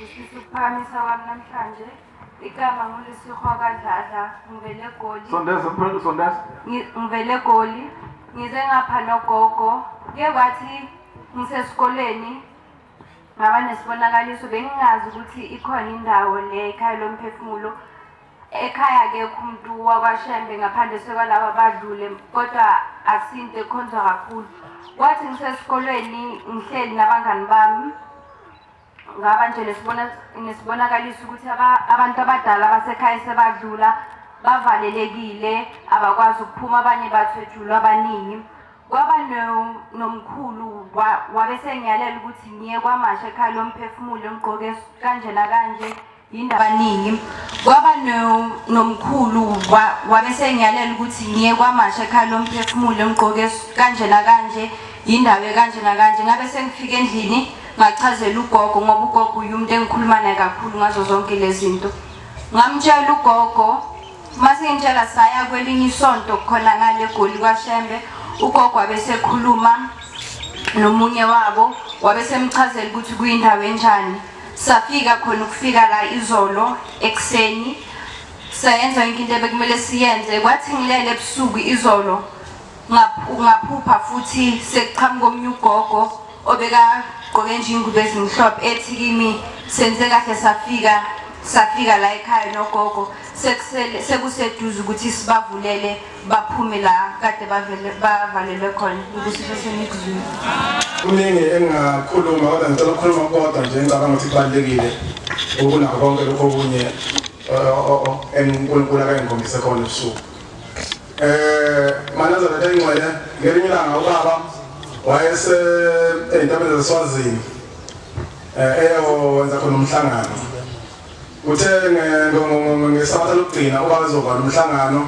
F: Isiphamisa wami namhlanje igama nguLisihwa kaDladla ngivele eGoli
A: sondeza
F: ngivele eGoli ngize ngapha nogogo ke kwathi ngisesikoleni ngaba nesibonakaliso bengingazi ukuthi ikhona indawo le ekhaya lomphefumulo ekhaya ke umuntu wakwaShembe ngaphandle sekwalabo abadlule kodwa akusinto ekhonzwa kakhulu kwathi ngisesikoleni ngihleli nabangani bami ngaba nje nesibonakaliso ukuthi abantu abadala basekhaya sebadlula bavalelekile abakwazi ukuphuma abanye bathwejulwa abaningi kwaba nomkhulu wabesengiyalela ukuthi ngiye kwaMasha ekhaya lomphefumulo ngigqoke kanje nakanje indaba ningi kwaba nomkhulu wabesengiyalela ukuthi ngiye kwaMasha ekhaya lomphefumulo ngigqoke kanje nakanje indawo kanje nakanje ngabe sengifika endlini ngachazela ugogo ngoba ugogo umuntu engikhuluma naye kakhulu ngazo zonke lezi zinto ngamtshela ugogo mase ngitshela saya kwelinye isonto khona ngale eGoli kwaShembe ugogo wabesekhuluma nomunye wabo wabesemchazela ukuthi kuyindawo enjani safika khona ukufika la izolo ekseni sayenza yonke into ebekumele siyenze kwathi ngilele ebusuku izolo ngaphupha futhi sekuqhamuka omnye ugogo obeka gqoke nje ingubo ezimhlophe ethi kimi senze kahle safika la ekhaya nogogo sekuseduze ukuthi sibavulele baphume la kade bavalelwe khona ukuthi senikuzwile
B: kuningi engakhuluma kodwa ngicela ukukhuluma kodwa nje ngicabanga ukuthi kubalekile ukunakho konke lokho okunye uNkulunkulu akayingikhombise khona ebusuku maNazaretha engcwele ngelinye ilanga ubaba wayese entabeni zaSwazini eyowenza khona umhlangano uthe ngesabatha lokugcina ubaba ezovala umhlangano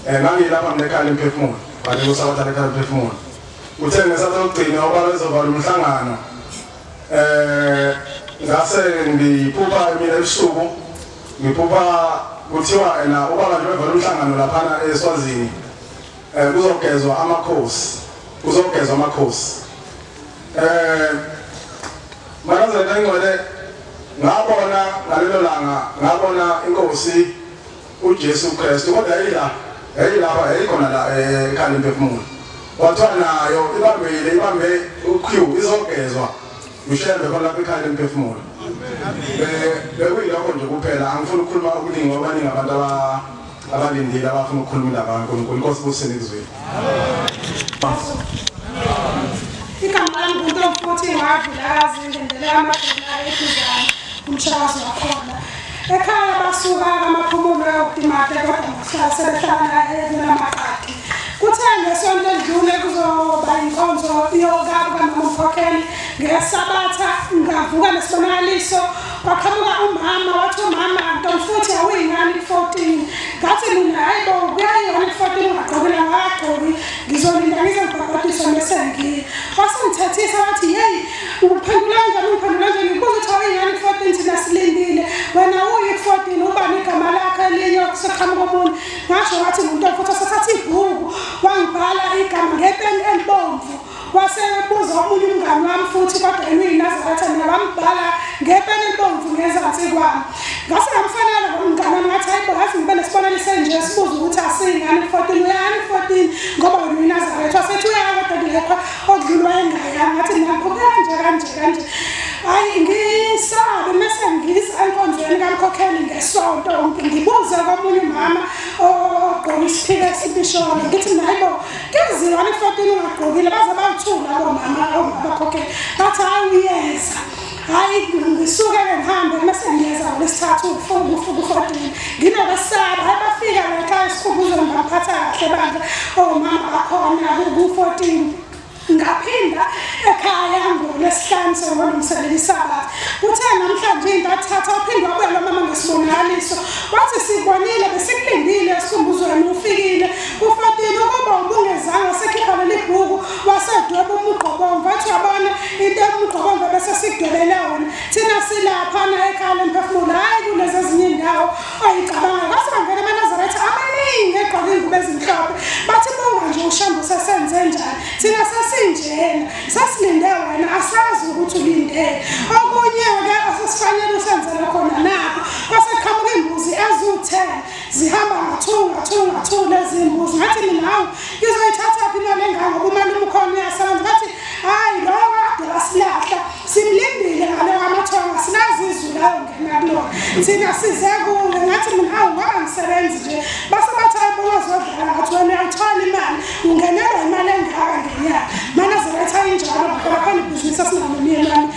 B: ngangilapha ngekhaya lemphefumulo bale usabatha lekhaya lemphefumulo uthe ngesabatha lokugcina ubaba ezovala umhlangano ngase ngiphupha mina ebusuku ngiphupha kuthiwa ubaba nje evala umhlangano laphana eSwazini kuzogezwa amakhosi maNazaretha engcwele ngabona ngalelo langa ngabona inkosi uJesu Kristu kodwa yayilapha yayikhona la ekhaya lemphefumulo wathiwa nayo ibambe uQ izogezwa uShembe khona lapha ekhaya lemphefumulo bekuyilokho nje kuphela angifuni ukukhuluma okuningi ngoba baningi abantu abalindile abafuna ukukhuluma indaba kaNkulunkulu inkosi buseni kuzwini
H: igama lami nguNtomfuthi ngavulakazi ngindele amadlela eduzane umshakazi wakhona ekhaya basuka amaphumulo yokutimate kodwa ngokuhlala sebehlala elamaqadi kuthe ngesonto edlule kuzoba inkonzo yokamamukhokheli ngesabatha ngavuka nesibonakaliso kwaqhamuka umama wathi umama Ntomfuthi awuyingane 14 ngathi mina hayibo kuyayona 14 ungagqokela ngagqoki ngizolinda ngize ngibhabhadiswe bese ngiye wasengithethisa wathi hey uphendula kanjani ngibuza ukuthi awuyingane 14 thina silindile wena uyi 14 ubani igama lakhe elinye okuseqhamuka omunye ngasho wathi uNtomfuthi asathatha ibhuku wangibhala igama ngepeni elibomvu wasebuza omunye umngane wami futhi kodwa uNazaretha mina wambhala ngepeni elibomvu ngezansi kwami ngase ngamfanele umngane ngathi hayibo ngathi ngibe nesibonakaliso nje sibuza ukuthi asingane 14 uyani 14 ngoba uNazaretha wasethi uyaka kodwa ngekho ngibuza komunye umama ogqoke isiphila esibisholo ngithi nayibo kenziwa ni-14 ungagqokile baze bawuthula abomama bakhokhe bathi hayi uyeza hayi ngisuke-ke ngihambe mase ngiyeza ngolesithathu ku-14 nginokwesaba hayi bafika la ekhaya esikhubuzweni bangiphatha kahle bandla omama bakhona ku-14 ngaphinda ekhaya ngolesihlanu sengolungiselela isabatha kuthe namhlanje intathatha uphinde wabuya lo mama ngesibonakaliso wathi sibonile besikulindile esikhumbuzweni ufikile ku-14 ukuba ubungezanga sekhipha leli bhuku wasedweba umugqobomva wathi uyabona into yomugqobomva bese sikudwebele wona thina silaphana ekhaya lemphefumulo hhayi kulezi ezinye iy'ndawo oyicabanga kasibangena amanazaretha amaningi egqoke iy'ngubo ezimhlophe bathi buka nje ushambo sesenze njani thina sinjena sasilinde wena asazi ukuthi ulinde okunye-ke asesifanele usenzele khona napho kwaseqhamuka imbuzi eziwu-10 zihamba ngathunga lezi mbuzi ngathi mina hawu ngizoyithathaphi imali engaka ngoba umalume ukhona uyasebenza ngathi hhayi lowo kade wasilahla simlindile ngaleyo amathonga sinazi izulu ayongena kulona thina size kuwe ngathi mina hawu ngoba ngisebenzi nje base bathi hayi bongazodlala ngathi wena uyayithola imali ungenelwa imali engaka ngenyanga manazaretha injalo ngoba khona ibhizinisi esinganomiyelani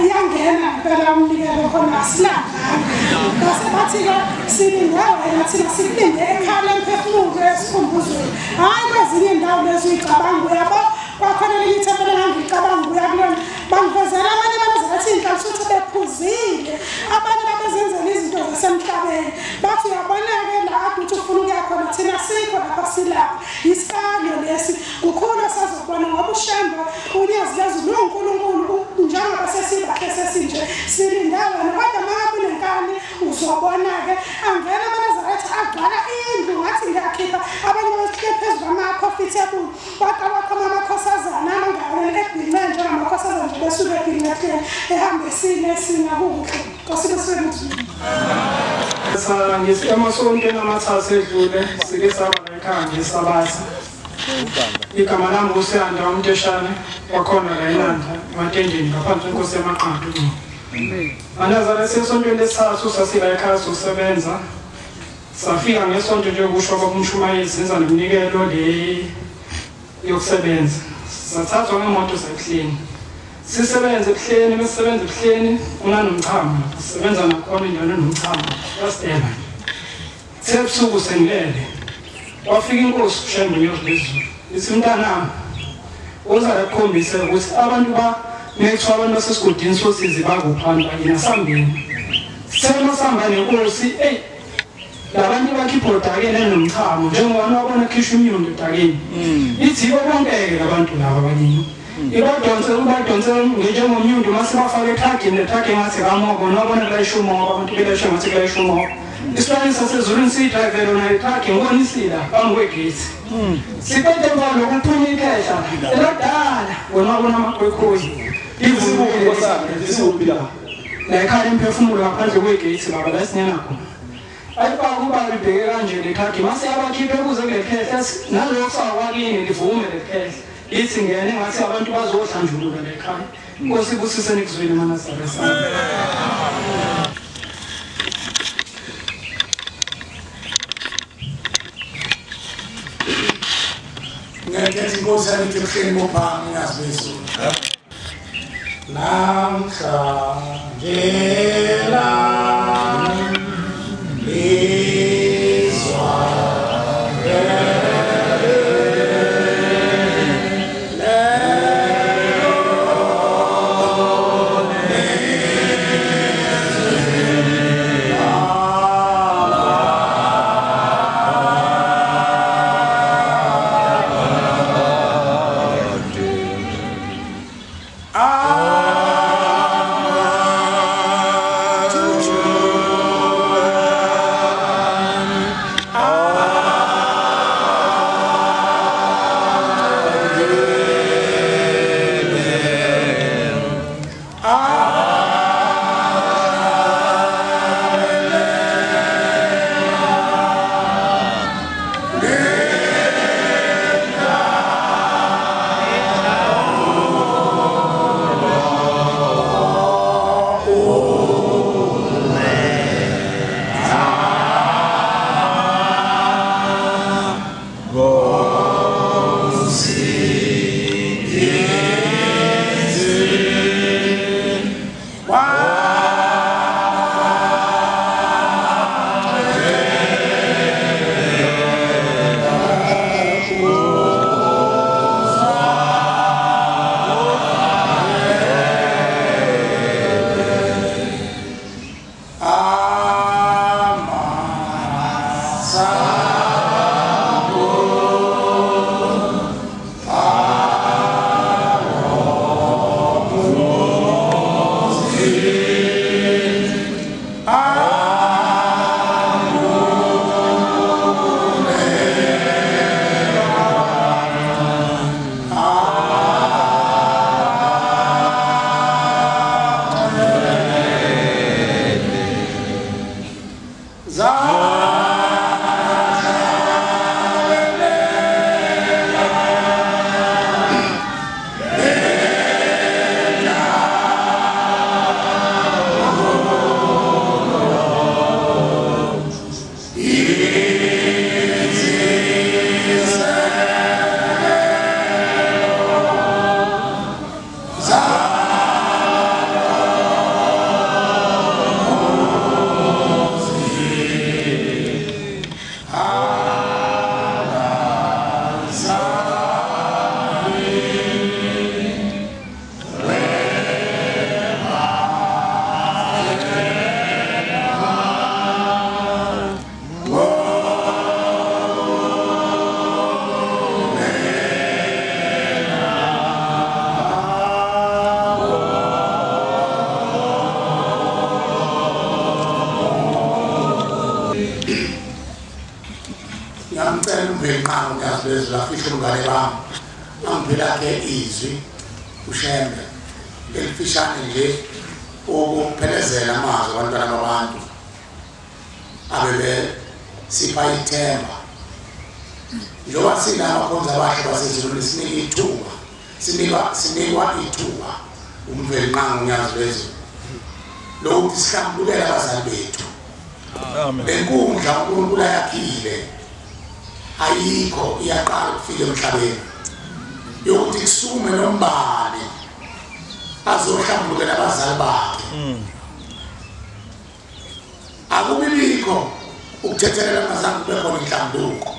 H: iyangena ngempela umnikelo khona asilanganga base bathi-ke silinde wena thina sikulinde ekhaya lemphefumulo esikhumbuzweni hhayi kwezinye iy'ndawo lezi uyicabanga uyabo kwakhona elinye ithempele engangicabanga uya kulona bangivezela abanye banazarethi iy'nhlalo sothi bephuzile abanye babezenzela izinto zasemhlabeni bathi uyabona-ke la ade uthi ufuna ukuya khona thina sikho lapha silapha isikalo lesi kukhulu esazobona ngoba ushambo unyazi lezulu unkulunkulu njengoba sesibahle sesinje silinde wena kodwa mangabe unenkani uzobona-ke angena amanazarethi agcwala indlu ngathi ngiyakhipha abanye babesihle phezu kwama-profitable baqabakhoma amakhosazana amangawela ebhinqeni njengamakhosazana nje besuke ebhinqehleni ehambe esine kukuhle kosike sebuzulu
B: emasontweni amathathu edlule sike saba lekhaya ngesabatha igama lami ngusiyanda umteshane wakhona la eLanda ematendeni ngaphansi kwenkosi yamaqanda anazala sesontweni lesithathu sasila ekhaya sosebenza safika ngesonto nje kusho kwabumshumayeli senza nomnikelo le yokusebenza sathathwa ngemoto sakuhleni sisebenza ebuhleni besisebenza ebuhleni unanomchamo sisebenza nakhona njalo nomchamo yasitela sebusuku sengilele wafika inkosi ushembe ngezulu isimntanami uzala ukukhombisa ukuthi abantu nekuthiwa abantu basesigodini sosizi bakuphandla yina sambini semasamba nenkosi labantu bakhipha odakeni enomchamo njengoba wabona ekhishwa umnyundo odakeni ithi bonke-ke labantu laba abanyini ibadonse njengomnyundo mase bafake etragini letragi engathi kamogo nowabona kulayisha umoba abantu belayisha ngathi kulayisha umoba isitshwane sasezulwini siyidrayivele ona itragi ngibona isila phambi kwegesi sipete emva lokuphuma ikhehla elodala wena wabona amakhwekhoyi la ekhaya lemphefumulo ngaphandle kwegesi baba la esinyana khona ayifaka uba libheke kanje lekhadi mase abakhiphe kuze kule khehla nalokho sakwakini livume le khehla ithi ngene ngathi abantu bazodlanjulula lekhaya inkosi ibusise nikuzwile manazaresa
I: ngekhethi inkosi yanithi ebuhleni bophanga ngazi bezulu namhlanje ngibalisela umvenqamo uNyazi lezi lafihla umngane bami angiphila ke izwi ushembe elifishane nje ukuphelezela amazwi abantwana babantu abebe sipha ithemba njengoba sinamakhonza abahle basezulwini sinikwa ithuba umvenqamo uNyazi lezi lokuthi sihlambulukele abazali bethu. Lenkundla uNkulunkulu ayakhile ayikho iyaqala ukufika emhlabeni yokuthi kusume nombani azohlambulukela abazali bakhe. Akubibikho ukuthethelela ngazange kube khona inhlambuluko.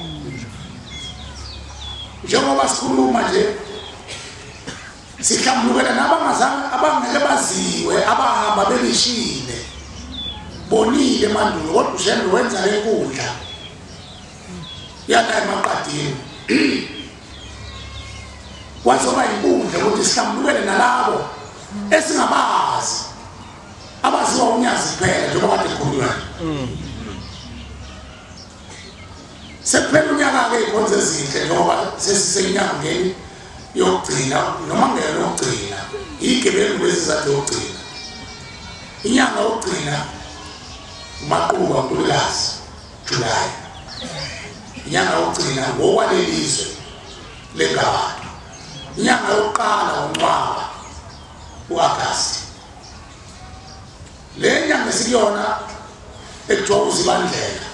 I: Njengoba sikhuluma nje sihlambulukela nabangazange abangeke baziwe abahamba belishile bonile mandulo kodwa ushembe wenza le nkundla yana emaqadini kwazoba inkundla ukuthi sihlambulukele nalabo esingabazi abaziwa uNyazi kuphela njengoba kade kukhulunywa. Sekuphela unyaka-ke ikhonza ezinhle njengoba sesisenyangeni yokugcina noma ngeke yokugcina igebengu bezizathu yokugcina inyanga yokugcina uMaqhubu kaNkulukazi July inyanga yokugcina ngokwalelizwe leGabantu inyanga yokuqala uNcwaba uAgasti le nyanga sikuyona ekuthiwa uzibandlela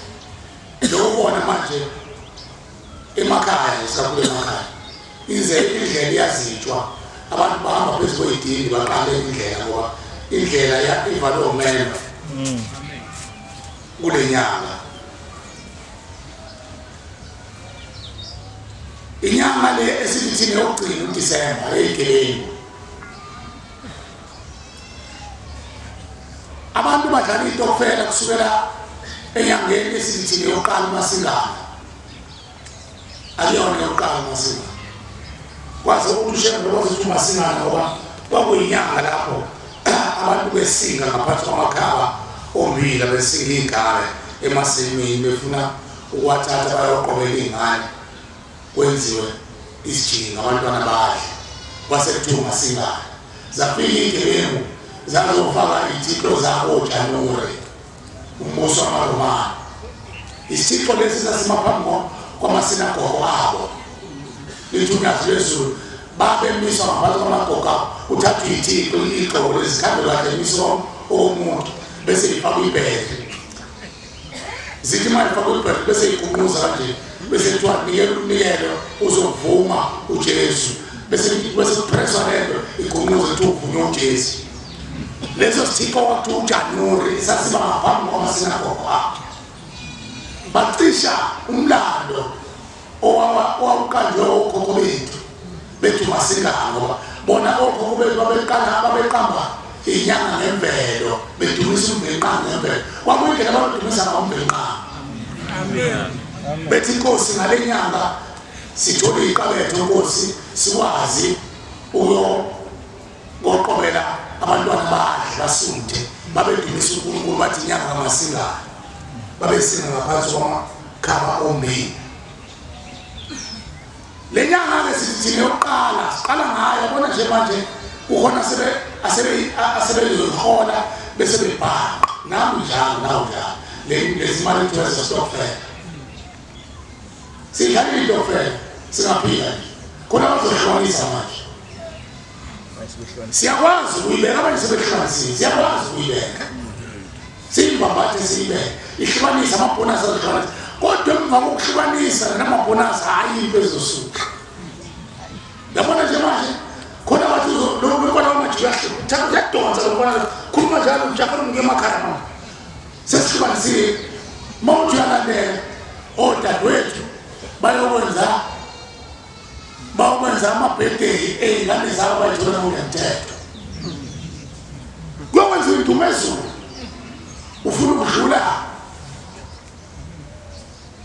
I: lokubona manje emakhaya sikhule emakhaya ize indlela iyazitshwa abantu bahamba phezu kwey'dini baqale indlela ngoba indlela ivalwe umendo kule nyanga. Inyanga le esibithini yokugcina uDisemba eyigebengu abantu badlala itokfela kusukela enyangeni esibithini yokuqala uMasingana akuyona yokuqala uMasingana kwaze ukuthi ushembe kwaze uMasingana ngoba kwakuyinyanga lapho abantu besinga ngaphansi kwamakhaba ombila besinga iy'ngane emasimini befuna ukwathatha bayoqobela iy'ngane kwenziwe isijinga abantwana badle kwasekuthiwa uMasingana zafika iy'gebengu zazofaka iy'thixo zabo oJanuwari umbuso wamaRomani. Isithixo lesi sasimaphambi kwamasinagogo abo lithi uNyazi lwezulu babemiswa ngaphansi kwamagogo abo uthatha iy'thixo igxoko lezikhambe kahle emiswa omuntu bese ifakwa ibhede zithi manje ifakwa ibhede bese igunquza kanje bese kuthiwa nikela umnikelo uzovuma uJesu bese kupreswa lento igunquza ukuthi uvunywe uJesu. Leso sithixo kwakuthiwa uJanuwari sasiba ngaphambi kwamasinagogo abo bacisha umlando owawuqanjwe okhokho bethu uMasingana ngoba bona okhokho bethu babeqamba inyanga ngemvelo bedumisa umvenqamo ngemvelo kwakuyindlela abadumisa ngawo umvenqamo. Bethi inkosi ngale nyanga sithole iqabethe inkosi sikwazi ngoqobela abantwana badle basunde babedumisa uNkulunkulu bathi inyanga kaMasingana babesinga ngaphansi kwamakhaba ombili. Le nyanga-ke sithi yokuqala siqala ngayo yabona nje manje ukhona asebelizoyihola bese bebhaqa nami njalo lezi mali kuthiwa zestokfela sidlala itokfela singaphila nje khona bazohlukanisa manje siyakwazi ukuyibeka abanye sebehlukanisile siyakwazi ukuyibeka siyibambathe siyibeke ihlukanisa amabhonasi azohlukanisa kodwa emva kokuhlukanisa namabhonasi ayinto ezosuka yabona nje manje khona bathi lokubona amajika thatha uyadonsa lokubona khuluma njalo njalo ngeke emakhaya manje sesihlukanisile mawuthi uyalandela odadewethu bawokwenza amabhedey ey'ngane zabo bayithola ngokungemthetho kuyokwenziwa indumezulu ufuna ukudlula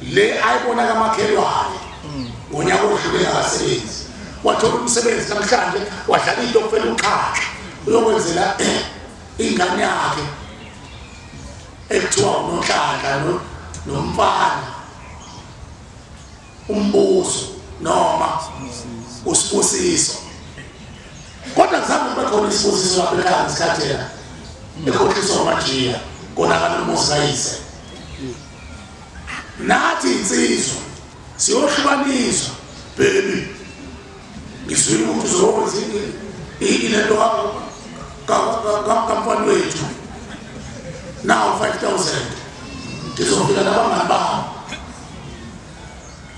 I: le ayibona kamakhelwane ngonyaka odlule akasebenzi wathola umsebenzi namhlanje wadlala itokfela uxhaxha uyokwenzela ingane yakhe ekuthiwa uNonhlanhla nomfana umbuzo noma usibusiso kodwa kuzange kube khona isibusiso lapha ekhaya ngesikhathela ekhohliswa amajiya konakala umuzi kayise nathi insizwa siyohlukaniswa baby ngizwile ukuthi uzokwenza ilento kamfana wethu now 5,000 ngizofika nabangani babo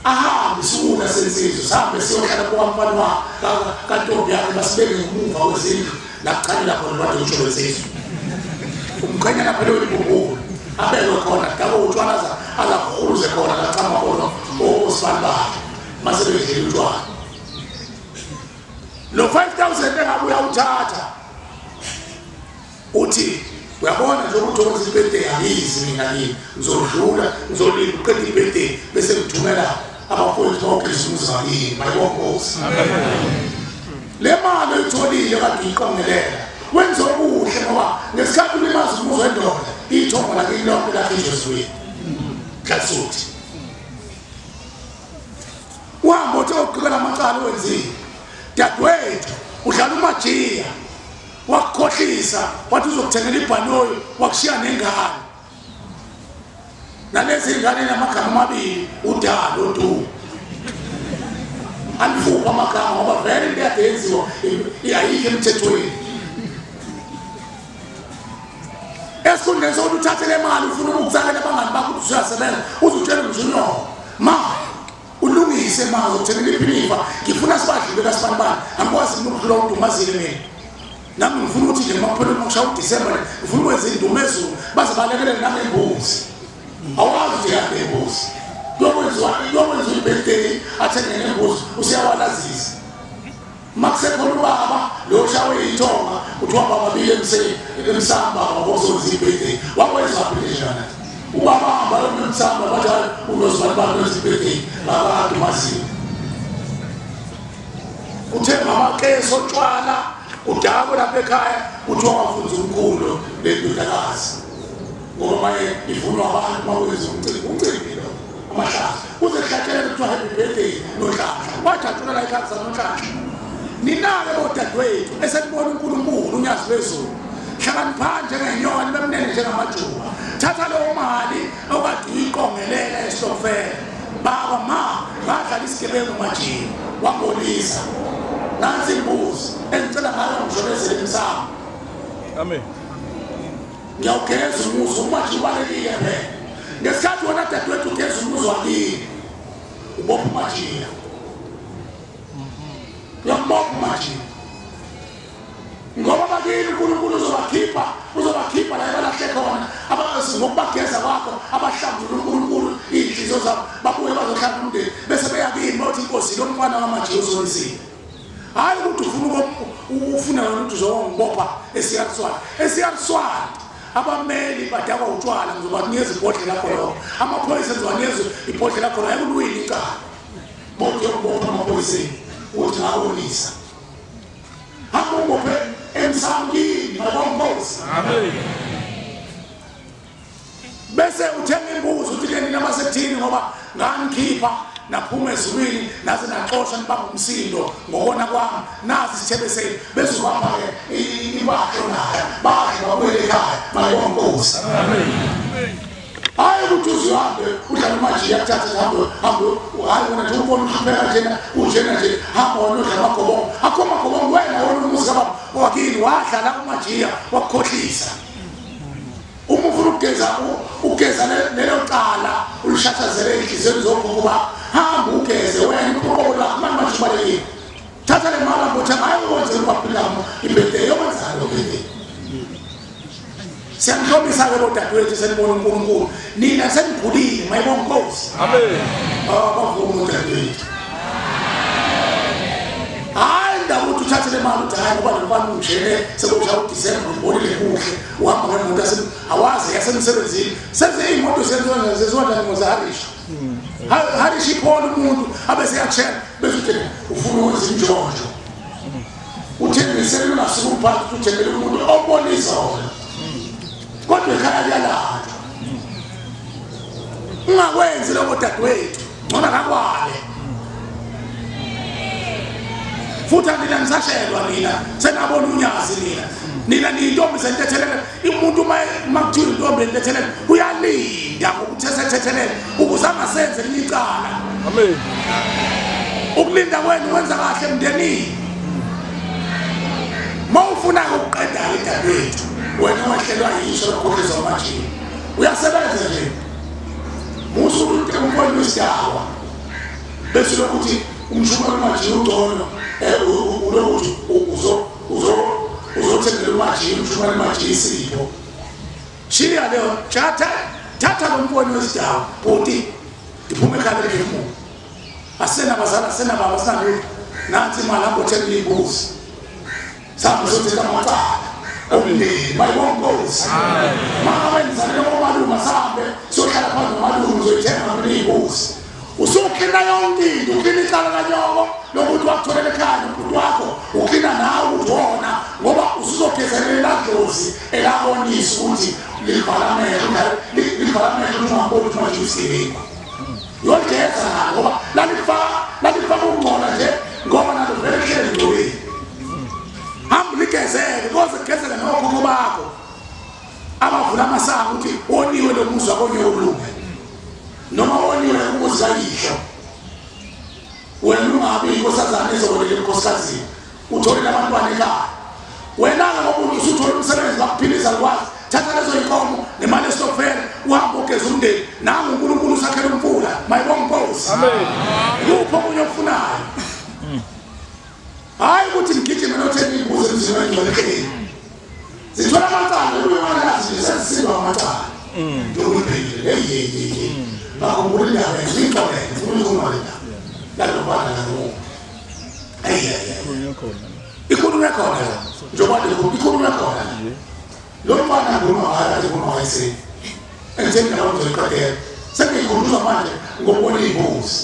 I: ahambe sifuna sensizwe sihambe siyohlala kwamfana kantombi yakhe basibeke ngemuva kwezindlu lakuchalela khona abantu utsho wesizwe umkhanya lapha leyo libhuku abekwe khona dabo utshwala azakhuluze khona lachama khona osibani bakhe mase bedlela utshwala lo 5,000 engabe uyawuthatha uthi uyabona nje ukuthi ukwenza ibirthday ayizi mina yini ngizodlula ngizolinda uqeda ibirthday bese ngithumela abafowethu bawugeza umuzi wakini mayibongozi le mali oyitholile kade uyiqongelela wenza okuhle ngoba ngesikhathi ulimaza umuzi wendoda ithongo lakini lonke lakhe ezweni kasuthi uhambo uthi ogqibela amacala wenzile dadewethu udlala umajiya wakukhohlisa wathi uzokuthengela ibhanoyi wakushiya nengane nalezi ingane namagama amabili udalo tu alifupha amagama ngoba vele into yade yenziwa ayikho emthethweni esikhundleni sokuthi uthathe le mali ufuna ukukutsakela abangani bakho ukuthi uyasebenza uzutshela umjunior ma ulungise ma uzokuthengela iphinifa ngifuna sibadlule kasibani angikwazi ukudlula udumazile mina nami ngifuna ukuthi nje maphela ukushaya uDisemba ngifuna ukwenza indumezulu baze balekelele nami imbuzi awazi nje yakhe imbuzi yokwenza ibirthday athenge nembuzi usiyawalazisa makusekhona ubaba lo shawe ithonga uthiwa baba bile emsamba ngokuzowenza ibirthday wakwenza application ubaba hamba emsamba bathi unozibani bakwenza ibirthday labantu mazini uthe mama ke sotshwala udako lapha ekhaya uthiwa wafunza unkulunkulu lendodakazi ngoba maye ifunwa abantu makwenza umcimbi lo amahlahla uze kuhlatshelele kuthiwa happy birthday nohlahla wathathula la ekhaya sanohlahla ninake bodadewethu esenibona unkulunkulu unyazi lwezulu hlakaniphani njengenyoka nibe mnene njengamajuba thatha leyo mali okade uyiqongelela esitofela baba ma ngadlala isigebengu majiya wangolisa nansi imbuzi engicela ngayo ngijolezele emsamo
A: amen
I: ngiyawugeza umuzi umaji ubalekile phela ngesikhathi wona dadewethu ugeza umuzi wakini ubopha umajiya uyambopha umajiya ngoba bakini unkulunkulu uzobakhipha la ebalahle khona ngokubageza kwakho abahlambulula unkulunkulu iy'nhliziyo zabo babuye bazohlamba umndeni bese beyakini bayothi inkosi lo mfana wamajiya uzolisile hayi ukuthi ufuna wena ukuthi uzongibopha esiyariswana abameli badakwa utshwala ngizobanikeza ibhodlela lakho lokho amaphoyisa ngizobanikeza ibhodlela lakho lokho akulwini icala bonke yokubopha amaphoyiseni uthi ngawonisa hamba ubophe emsangini mabongozi
A: amen
I: bese uthenga imbuzi uthi ke nina basethini ngoba nganikhipha naphuma ezulwini naze naxosha nibamba umsindo ngokona kwami nazi isithebe senu bese ubamba-ke ibahlo nayo badle babuyele ekhaya mayibongozi hayi ukuthi uzihambe udlala umajiya kuthatha hambe hayi wena nje ubona uhlupheka njena nje hamba wena udla amagobongo akho amagobongo wena wona umuzi kababa wakini wadlala umajiya wakukhohlisa uma ufuna ugeza lelo cala ulishashazele enhliziyweni zokhokho bakho hamba ugeze wena uqobo lakho manje ubalekile thatha le mali ambothi hayi wenze ubabhilamo ibirthday yokwenzalo ke siyanhlobisa-ke bodadewethu senibona unkulunkulu nina senikhulile mayibonkosi
A: amen
I: bavuma udadewethu hayi ndaba ukuthi uthathe le mali uthi hayi ngoba lomfana ungishele sekushaya uDisemba ngibonile kuhle uhamba ngemoto awazi yasemsebenzini senze iy'moto zenziwa njani ngozaharishi harishi iphole umuntu abeseyakutshela bese uthi ufuna ukwenza intshontsho uthengisele ungasuke umphathi ukuthi uthengele umuntu obonisa wona kodwa ekhaya kuyalatshwa ungakwenzi lokho dadewethu ngcono akakwale futhi ngisashelwa nina senabona uNyazi nina nintombi sentethelele umuntu makuthiwa intombi entethelele uyalinda ngokuthethelele ukuze angasenze licala.
A: Amen.
I: Ukulinda kwenu wenza kahle emndenini. Mawufuna ukuqeda idabethu wena wahlelwa yisho lokukhokhisa amajini uyasebenza nje musu umfowenu wesidawa bese lokuthi umshuma amajini ugcono ulokuthi uzothengela amajini umshuma amajini isipho shiya leyo thatha lo mfowenu wesidawa uthi iphume ekhaya lemphefumulo asena bazala asena baba sinayo nansi imali angothenga imbuzi sabe sothetha amacala omndeni bayibonkosi makabenizalele komalume sabe sohlala phansi nomalume uzoyithenga imbuzi usukhina yonke into ukhina icala kanyoko lokuthi wakutholela ekhaya umuntu wakho ukhina nawe udona ngoba usuzogezelela dlozi elabonisa ukuthi livalamele ungaboni ukuthi manje usilingo yogeza ngoba lalifaka ukungcola nje ngoba nalo vele hleli ngcoli hambuligezele koze kugezele nokhokho bakho abavula amasango ukuthi woniwe lo muzi wakho yolunga noma woniwe umuzi kayisho wena ungabi inkosazana ezobolela inkosazini uthole labantwana ekhaya wena-ke ngoba usuthola umsebenzi bakuphilisa likwazi thatha lezo yinkomo nemali esitokfela uhambe ugeza umndeni nangu unkulunkulu usakhela umfula mayibonkosi yupho okunye okufunayo hayi ukuthi ngigijime nothenga imbuzi emzini wengcwele zithola amacala uyewanazi sezisindwa amacala ndokuyiphile hey bakhumbula indaba ngiyixolele unkulunkulu lalobana nalo ikhulunywa khona njengoba ikhulunywa khona lo mfana ngumahara ngumahayise enzenga uzoyiqedela sengikhuluza manje ngokubona imbuzi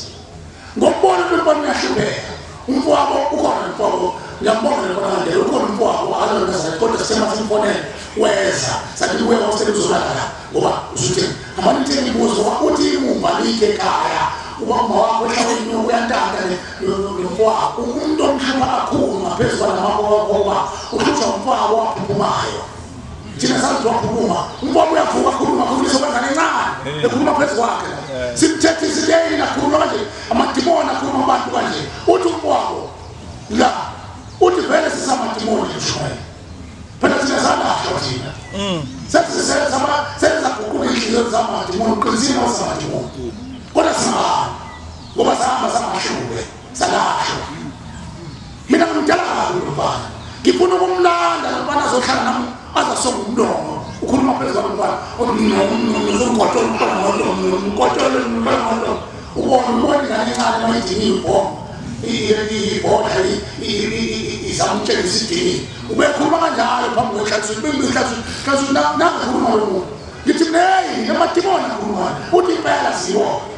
I: ngokubona umfana uyahlupheka umfowabo ukhona umfowabo ngiyambona khona ngale ukhona umfowabo akazona kodwa sema simfonela weza sathi wewe usebenzolala ngoba usuthi amanitheni imbuzi ngoba uthi imumba like ekhaya ubamba wakho ehlawini uyantanda nomfowabo umuntu omhlupha kakhulu ngaphezulu kwalamakhoba uhlutha umfowabo waphuphumayo thina sazi waphuma umfowabo uyavuka khuluma khulisa kwenzana encane ekhuluma phezu kwakhe simthethe isiteni nakhuluma kanje amadimoni akhuluma abantu kanje uthi umfowabo la uthi vele sisamadimoni eshwayo phela thina salahla thina senza guquka inhliziyo zamadimoni qinzima usamadimoni kodwa singahamba ngoba sahamba samashube salahla mina ngimdala kakhulu mfana ngifuna ukumlanda lomfana azohlala nami azasonga umlomo ukhuluma phezu kwabantwana ubona ingane encane mayidinile ibhola izamtshela isidinile ubekhuluma kanjalo phambi kwehlathini nangakhuluma lo muntu ngithi mneyi namadimoni akhuluma uthi impela siyibona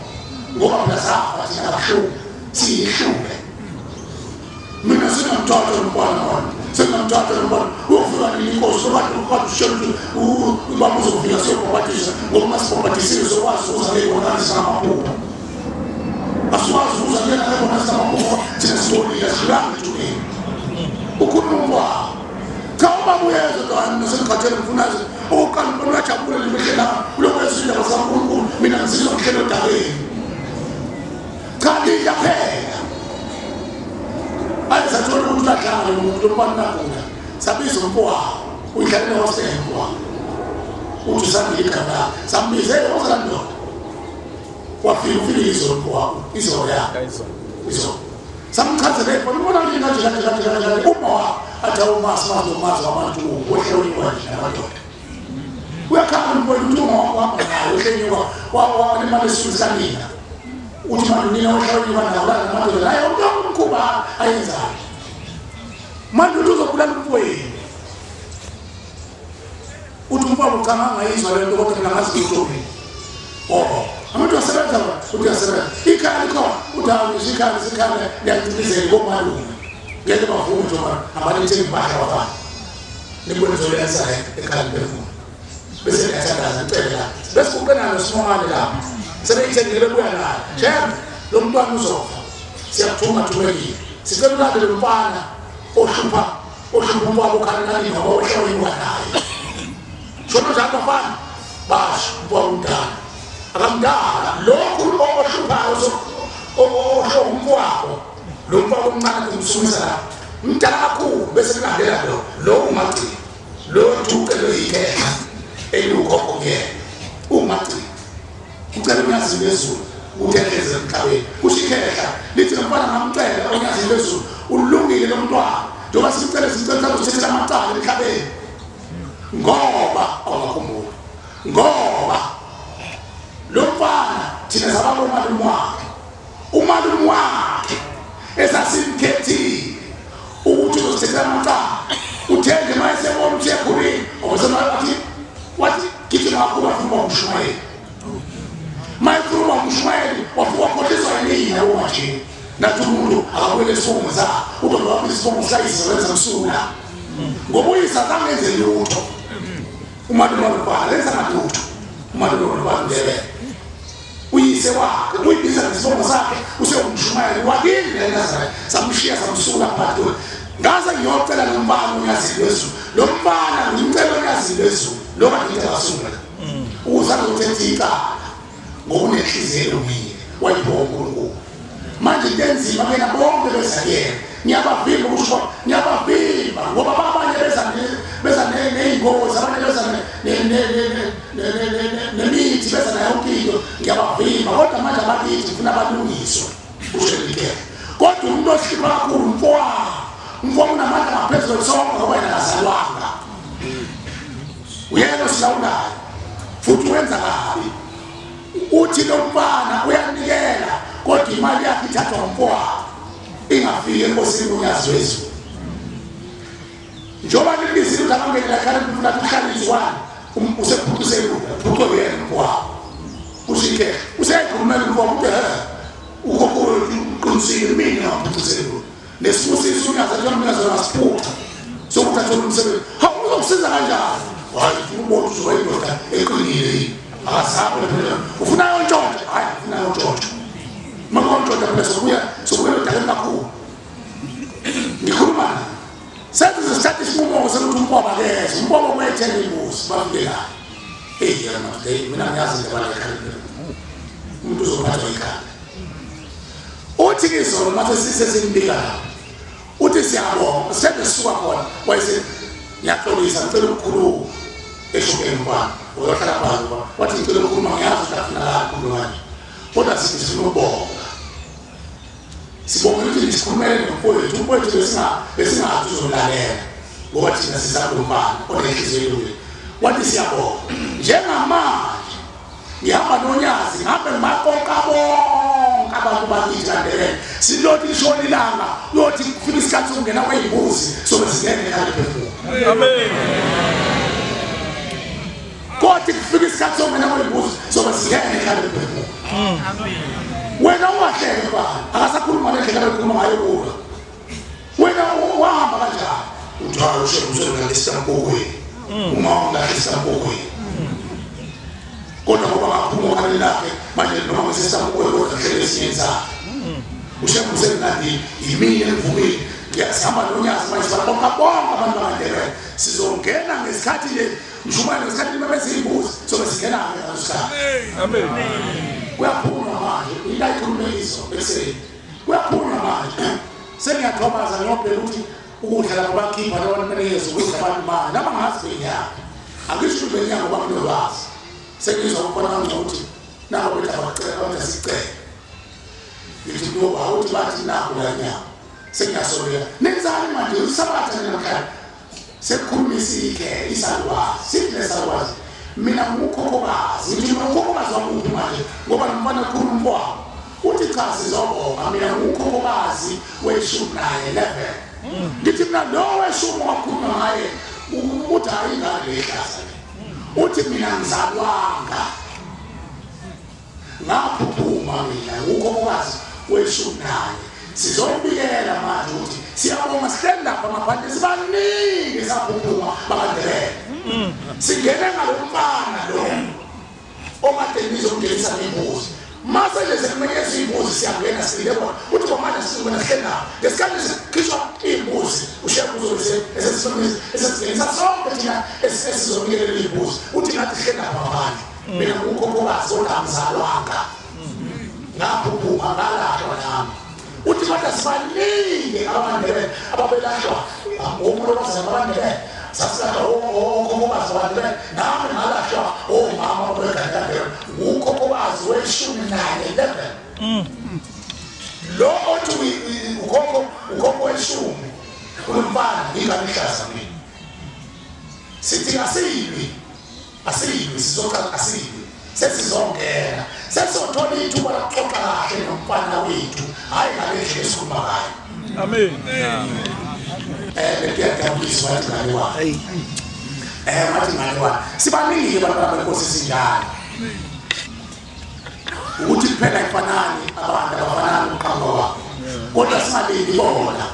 I: ngoba phela safa thina kabuhlungu siyihlule mina sinamthatha umfana wona sengamthatha umfana uyofika inkosi abantu ushela ukuthi ubaba uzofika siyobhabatisa ngoba masibhabatisile sokwazi uzakuyibonanisa ngamaphupho aswazi uzakuyibonanisa ngamaphupho thina sibonile silanga ethuneni ukhuluma cha ubaba uyeza dwana nasengiqathele mfunazi oqala umuntu uyajabula limehlela kulokho esindaba sikaNkulunkulu mina ngisizwa ngihlela odakeni cha liyaphela ayizathola ukuthi uladlala nomuntu omfana nakhona sabiza umfowabo uyidlalela wasele umfowabo uthi sambile igama sambize ozalandoda wafika ufike izolo umfowabo izolo yakhe izolo samchazele bona ubona lina nje uma athi awumazi wabantu wehloniwa nje namadoda uyakhala umfowabo uma wahamba naye wehloniwa wanemali esizanina uthi manje nina wehloniwa nawo namadoda naye umkhuba ayenzayo manje uzobulala umfowenu uthi umfowabo ucanga ngayizwa lento kodwa mina ngazi ukuthi abantu asebenza uthi asebenza ikhaya likhona uthi awuyisikhala sikhala liyangcilizela komalume ngeke bavume nje abanitheni impahla wabana nibone zolenza ekhaya lemphefumulo bese ngiyathandaza ngicela la bese kuqena nosimongane lapha sebeyithengele buya nayo shema lo mntwana uzofa siyakuthuma thumekile sicela ulandele umfana ohlupha ubaba ukhalani noma ohloyiwa naye shona njalo bafana basho ubaba umdala akamdala lokhu ohluphayo umfowabo lo mfowabo omncane umsumisa la umdala kakhulu bese kulandela lo ungagcina lo thuke lo yikheha eliukhokho kuyena ungagcina ucela uNyazi lezulu uthekeleze emhlabeni kushikheha lithi nomfana ngamcela uNyazi lezulu ulungile lo mntwana njengoba sicela ukuthethela amacala emhlabeni ngoba awakhumbula ngoba lo mfana thina sababa umalume wakhe esasimkhethile ukuthi uzosithethela amacala uthenge mayesebona ukuthi ekhulile okusema wathi gijima kakhulu afuna umshumayeli mayefuna umshumayeli wafuna ukukhohlisa yena umajini nathi umuntu akabuyele isibongo sakhe uthi waphi isibongo sikayise wenza msula ngoba uyisa zangenze lutho umalume wakhe lenza ngalutho umalume wakhe ndebe uyise wakhe uyibiza ngesibongo sakhe useyumshumayeli wakini leNazareth samshiya samsula phakathi ngaze ngiyocela lo mfana uNyazi lezulu lo mfana ngicela uNyazi lezulu lo kanti akasungula uzama ukuthetha icala ngokunenhliziyo emini wayibonga uNkulunkulu manje intenzima mina bonke bezakuyena ngiyabavimba ukusho ngiyabavimba ngoba abanye beza neyingozi abanye beza nemithi beza nayo into ngiyabavimba kodwa manje abakithi kufuna abalungiswe ushelike kodwa umuntu ohlipha kakhulu umfowabo unamandla ngaphezulu sonke ngoba yena akazalwanga uyena osilawulayo futhi wenza kabi uthi lo mfana uyanikela kodwa imali yakhe ithathwa umfowabo ingafiki enkosini uNyazi wezulu njoba libizile ukuthi abangene la khaya kufuna ukuhlaliswa usephuthusela uphuthwe yena umfowabo ushike useyikhulumela umfowabo ukuthi uqinisile mina ngaphuthusela nesibusiso uNyazi njengoMnyazi wasiphuca sokuthatha umsebenzi uzokusiza kanjani hayi ubona uzoyindoda eqinile akazapho phela ufuna yontshontsho hayi ufuna yontshontsho mama yontshontsho phela sokuya udaleni kakhulu ngikhuluma senze isikhathi isinqumo sokuthi umpoba keze umpoba kwethele imbuzi bafike la yena mina ngiyazi ndabala ekhaya umuntu uzophathwa ikhaya uthi ngizolo mase sisesimbika uthi siyabonga senze sisuka khona wayese ngiyaxolisa ngicela ukukhuluma eshokeni kwami uyohlala phansi wathi ngicela ukukhuluma ngiyazi ukuthi afuna la ukukhuluma kanje kodwa sithi sifuna ukubonga sibonga ukuthi sikhulumele nomfowethu umfowethu besingathi uzolalela ngoba thina sisakhulumana onenhliziyo wathi siyabonga njengamanje ngihamba noNyazi ngabe ngibaqoqa bonke abantu bakithi kaNdebele silothi lishona ilanga uyothi kufika isikhathi sokungena kweyimbuzi sobe singene ekhaya lemphefumulo amen kodwa kufika isikhathi sokungena kweyimbuzi sobe singene ekhaya lemphefumulo amen wena ungahleke bani akasakhuluma ngendlela ekhuluma ngayo kulo wena wahamba kanjani uthi hayi usebenzele ngesitampokweni uma ungahlesistampokweni kodwa ngoba ngaphuma okhaleni lakhe manje noma ngesestampokweni kodwa hlele esiyenza ushebenzele ngani yimini emvumile ngiyasihamba noNyazi manje babonga bonke abantu bakaNdebele sizongena ngesikhathi le mshumane ngesikhathi bebese imbuzi sobe singena ngesikhathi amen kuyaphuma manje ilayikhulumiso bese kuyaphuma manje sengiyathobaza ngiyobheka ukuthi ukudla labakhipha labanamenyezo ukudla abantu manje nabangazi benyaka akisho ukuthi benyaka ngoba kunolwazi sengizwa ukubona kangcono ukuthi nabo bethu abacela sicela ngithi ngoba uthi bathi nako la nyaka sengiyasolela nenzani manje usabatha nemakhaya sekukhulumisike isalwazi silesalwazi mina ngukhokokazi ngithi ngukhokokazi wamuphi manje ngoba nomfana khulu umfowabo uthi cha sizobonga mina ngukhokokazi weshumi naye 11 ngithi mina lo weshumi wakhuluma ngaye uthi hayi ngale ihlasa uthi mina ngizalwanga ngaphuphuma mina ngukhokokazi weshumi naye sizobikela manje ukuthi siyabonga stand up amaphandle sibaningi saphuphuma bakaNdebele singene ngalomfana lo okade ngizokungenisa imbuzi mase lezi kumenyeza imbuzi siyangena silebona uthi bomanje wena hlena ngesikhathi sikhishwa imbuzi usheya uzolise esesifundisa sonke thina esizomikelela imbuzi uthi ngathi hlena babani mina ukhokhokazi ongamzalwanga ngaphuphuka ngalahla nami uthi kodwa sibaningi abandebele ababelashwa ngomuntu wazama abandebele sasilahla okhokhokazi abandebele nami ngalahla omama ababekandandele ukhokhokazi weshumi nane 11 lo othi ukhokho weshumi umfana ingamihlaza mina sithi asibi sizoqa asibi sesizongena sesizothola ithuba lokuxoxa kahle nomfana wethu hayi ngalendlela esikhuluma ngayo
A: amen
I: ngiyajabulisa bathi ngane wami bathi ngane wami sibaningi abantu benkosi sinjalo ukuthi kuphela ifanani abantu abafanani uqhamuka wabo kodwa singalindi bona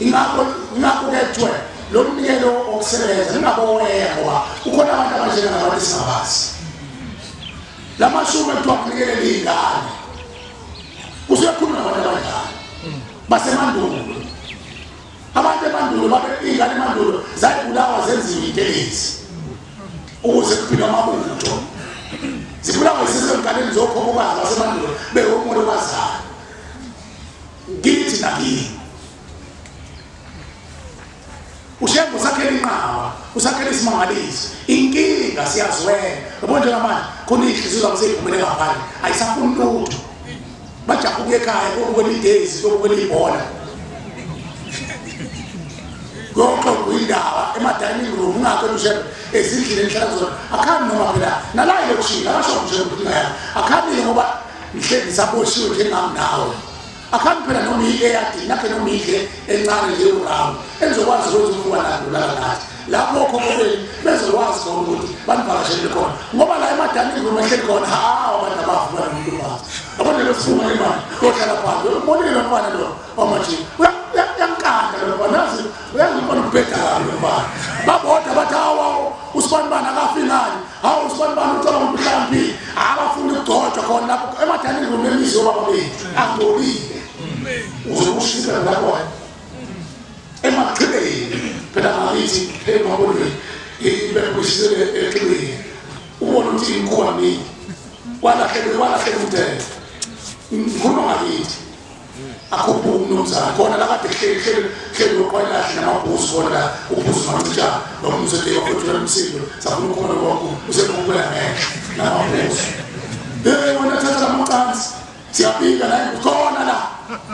I: ingakho kethwe lo mnikelo okusebenza ningabowekwa ukhona abantu abanjengabantu singabazi lamashumi ekuthiwa kunikele liyingane usekhuluma nabantu abadala basemandulo abantu emandulo iy'ngane emandulo zayibulawa zenziwe intelezi ukuze kuphilwe amabutho zibulawa zisesenganeni zokhokhokazi basemandulo bewomuntu wazana ngithi nakini ushembe usakhela inqaba usakhela isimangaliso inkinga siyaziwela yabo njengamanje khona inhliziyo zabo seyiphumele ngaphandle ayisafuni lutho bajaha ukuya ekhaya kokubona idezi kokubona ibhola yoxoxa indaba ema-dining room ungakho ushembe ezindlini enhlala kuzona akhambi noma phela nala ilokushini akasho ushembe ukuthi ngayami akhambi ngoba ngihleli ngisaboshiwe njengami nawe akhambi phela noma i-eyadini akhe noma idle encane nje urawu elizokwazi ukwenza ukuba nandulala nathi lapho okhokobeli bezokwazi khona ukuthi banivakashele khona ngoba la emadanini kumehleli khona abantu abavuma nomuntu bazi abantu besifuma imali yohlala phansi umonile mfana lo wamajini uyankanda lo mfana nazi uyangibona ukubheda kabi lo mfana babodwa bathi usibanibani akafingani usibanibani ucela ukuthi mhlawumbe abafuna ukugcotshwa khona lapho emadanini kumemizi yobaba bethu angcolile uzokushisa lapho emaqhibeni phela ngabithi emabonweni ibekushizele eqhibeni ubona ukuthi inkuba mini walahleka umthetho ngikhuluma ngakithi akhupha umnumzana khona la kade hleli loqwalahle namabhuzu khona la ubhuzu mancitshana noma umzete wakhothola umsindo safuna ukhona konke usekhupela ngeke namabhuzu wona thatha amacansi siyabika la khona la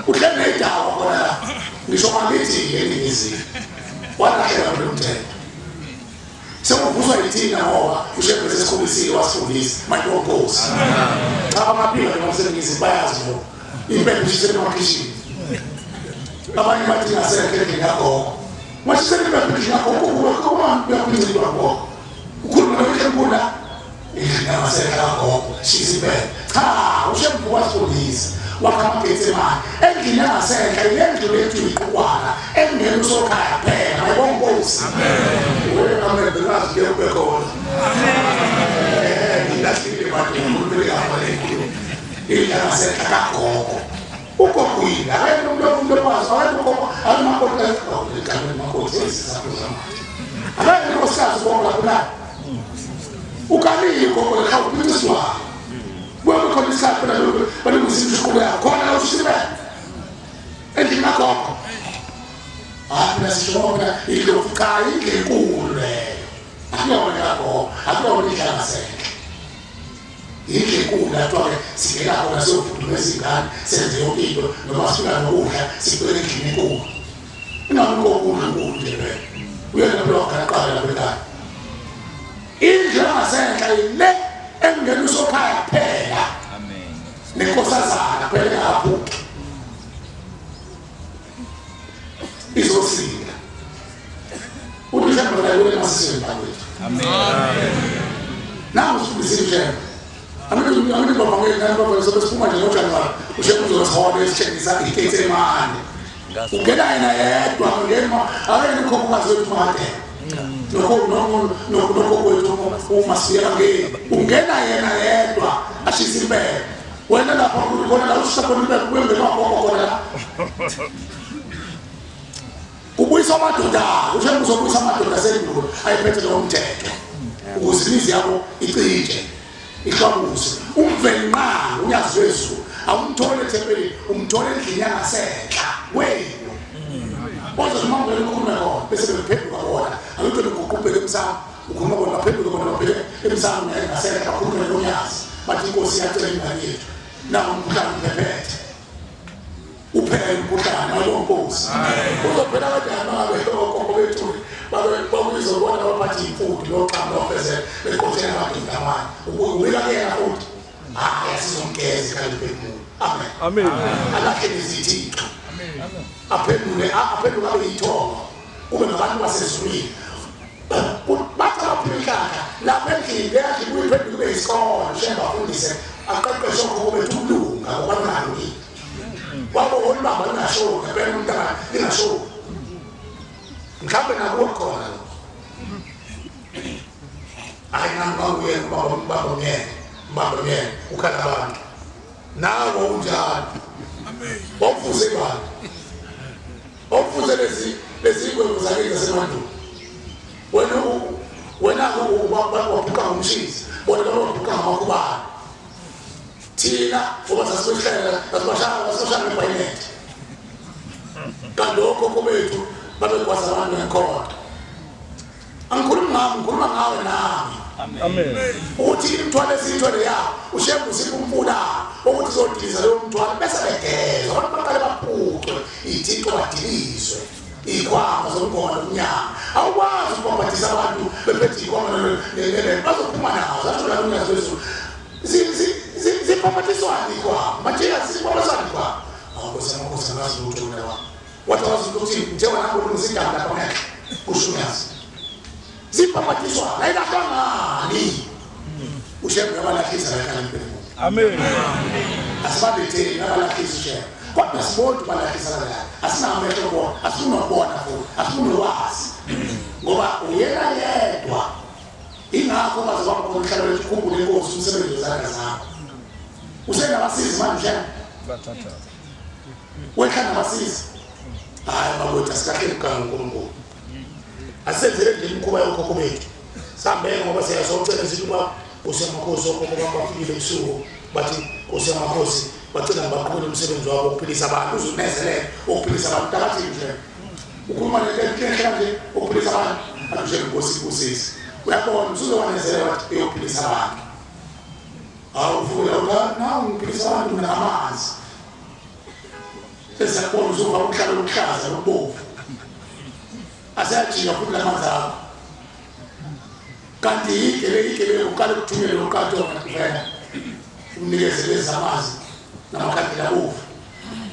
I: uhlele idawa khona la ngisho ngakithi yeningizini walahleka umthetho sekuvuzwa yithina ngoba ushembe sesikhombisile wasifundisa manje wonkosi cha amaphila ngemsebenzi bayazi lo impela ushisele emakhishini abanye bathi ngasekhe endlini yakho washisele emakhishini yakho kuma uyakuncindwa ngoko ukhuluma nokuhlekula endlini ngasekhe yakho shisiphela cha ushembe wasifundisa wakamagetsi manje endlini yangasekhe ilendlu lethu iqukwana engene usokhaya phela ayibonkosi wewe kama bengazi ke ubekhona ngilahile bathi ukhulumile ngabalekile iyangasekhe kagogo ugokwini hayi umuntu wazi hayi ugogo alimakoti lekamela makoti esizakuzama hayi ngosazi bonke lapha ukanile ugogo lekhawuphindiswa wewe khona isikhathi phela balungisa isikole yakho khona usisibe endlini yakho mina sishobona ilofukayo ingenkulu leyo akuyona yakho akuyona ihlangasekhe ingenkulu lapho-ke singena khona siyofudula izingane senze yonke into noma sifika nokudla sibele endlini enkulu ingani konkulu nje leyo uyena blogaqala lapho ekhaya indlu yangasenhla ile engena usokhaya phela nenkosazana phela engaphuki izosinda uthi mhlawumbe kule masisweni bakwethu amen nawo sifundisile mhlawumbe amanye babangela nabo sobephuma nje ngoJanuary ushekho uzosihona esitshengisa ikhethe emane ungena yena yedwa ngema akayena ikhokhokazi wethu made nokho kwethu uma siya ngeke ungena yena yedwa ashisa impela wena lapha khona la usisakho nibe kwembe kwakho khona la Ubuyisa amadoda, usho uzobuyisa amadoda sendulo ayiphethe lo mthetho. Ukuze imizi yabo icije. Ihlabuse. Umvenqa unyazi wezulu. Awumthole ethempelini, umthole endlini yangasenhla. Wena. Bonke umangele ukukhuluma khona bese bephenduka bona. Awuthi ukuqhubeka emsamo, ukhuluma bona baphenduka bona baphele emsamo ngasenhla kakhulu nonyazi. Bathi inkosi yacela ingane yethu. Nawo umkhuhlane uphephethe. Uphele umkhuhlane ayonkosi. Uzophela kanjani ngabe okhokho bethu babuyizobona abathi imfundo loqamba ofeze beqothela amadoda amanye. Ubuyela kuyena futhi. Yasizomgeza ekhaliphemulu. Amen.
A: Amen.
I: Alahle izithixo. Aphendule abe yithongo. Kube ngabantu basezulwini. Bathi abaphikaka lapha endlini yakhe kuyiphendule kube isikole shemba afundise aqeqeshe okhokho bethu ukulunga ngoba kungalungile. Wabo olibamba lingasho ngempela umntana lingasho. Mhlawumbe nakuwo khona lo. Ayinambanguye mbamba myene ukhala abantu. Nawo unjalo. Amen. Wawufuze abantu. Wawufuze lezi ngwembe zakhe zasemandulo. Wena waphuka ngomshisi, bona waphuka ngamakubani. Thina ngoba sasihlela asibashaya ngebhayinethi. Kanti okhokho bethu babekwazi abantu ngekhona. Ngikhuluma ngawe nami.
A: Amen.
I: Uthi imthwalo esithwele yakho ushembu sikumfuna ukuthi uzodiliza leyo mthwalo bese begeza abantu baqale baphucwe ithixo badilizwe ikhwama zombona unyama awukwazi ukubaphathisa abantu bephethe ikhwama lelo bazophuma nazo athola uNyazi wezulu zipaphathiswana ikhwama manje yasipaphathiswana ikhwama awukosi ngazi ukuthi wena wathi wazi ukuthi njengoba nangu ngizindaba lapha ngeke kusho uNyazi zipaphathiswana la ilakangani ushembe yabalahlisa la ekhaya lemphefumulo.
A: Amen.
I: Asibabetheni yabalahlisa ushembe kodwa sibonke balahlisa la asinamehlo bona asinokubona futhi asinolwazi ngoba uyena yedwa ingakho baze bakhona umhlaba wethu ukhumbule inkosi umsebenzi wezandla zakho usenabasizi manje ushembe
A: Bathatha.
I: wekha nabasizi hayi bakwethu asikahleli kaNkulunkulu asenzele nje imkhuba yokhokho bethu sambe ngoba siyazocela sithi uba usemakhosi okhokho bafike ebusuku bathi usemakhosi bacela baqhubele umsebenzi wabo ukuphilisa abantu uzunezelele ukuphilisa abantu abathi nje ukhuluma lenhle nje ukuphilisa abantu anje inkosi kusisi uyabona usuzowanezelela wathi uyophilisa abantu awuvuka nawe ukuphilisa abantu namanzi sesiyabona uzuva ukuhlala lokuhlaza lokubovu asiyajika futhi lamanzi akho kanti yigele uqale ukuthumela loqato ngakuvela unikeze lezi amazi namakhandela bovu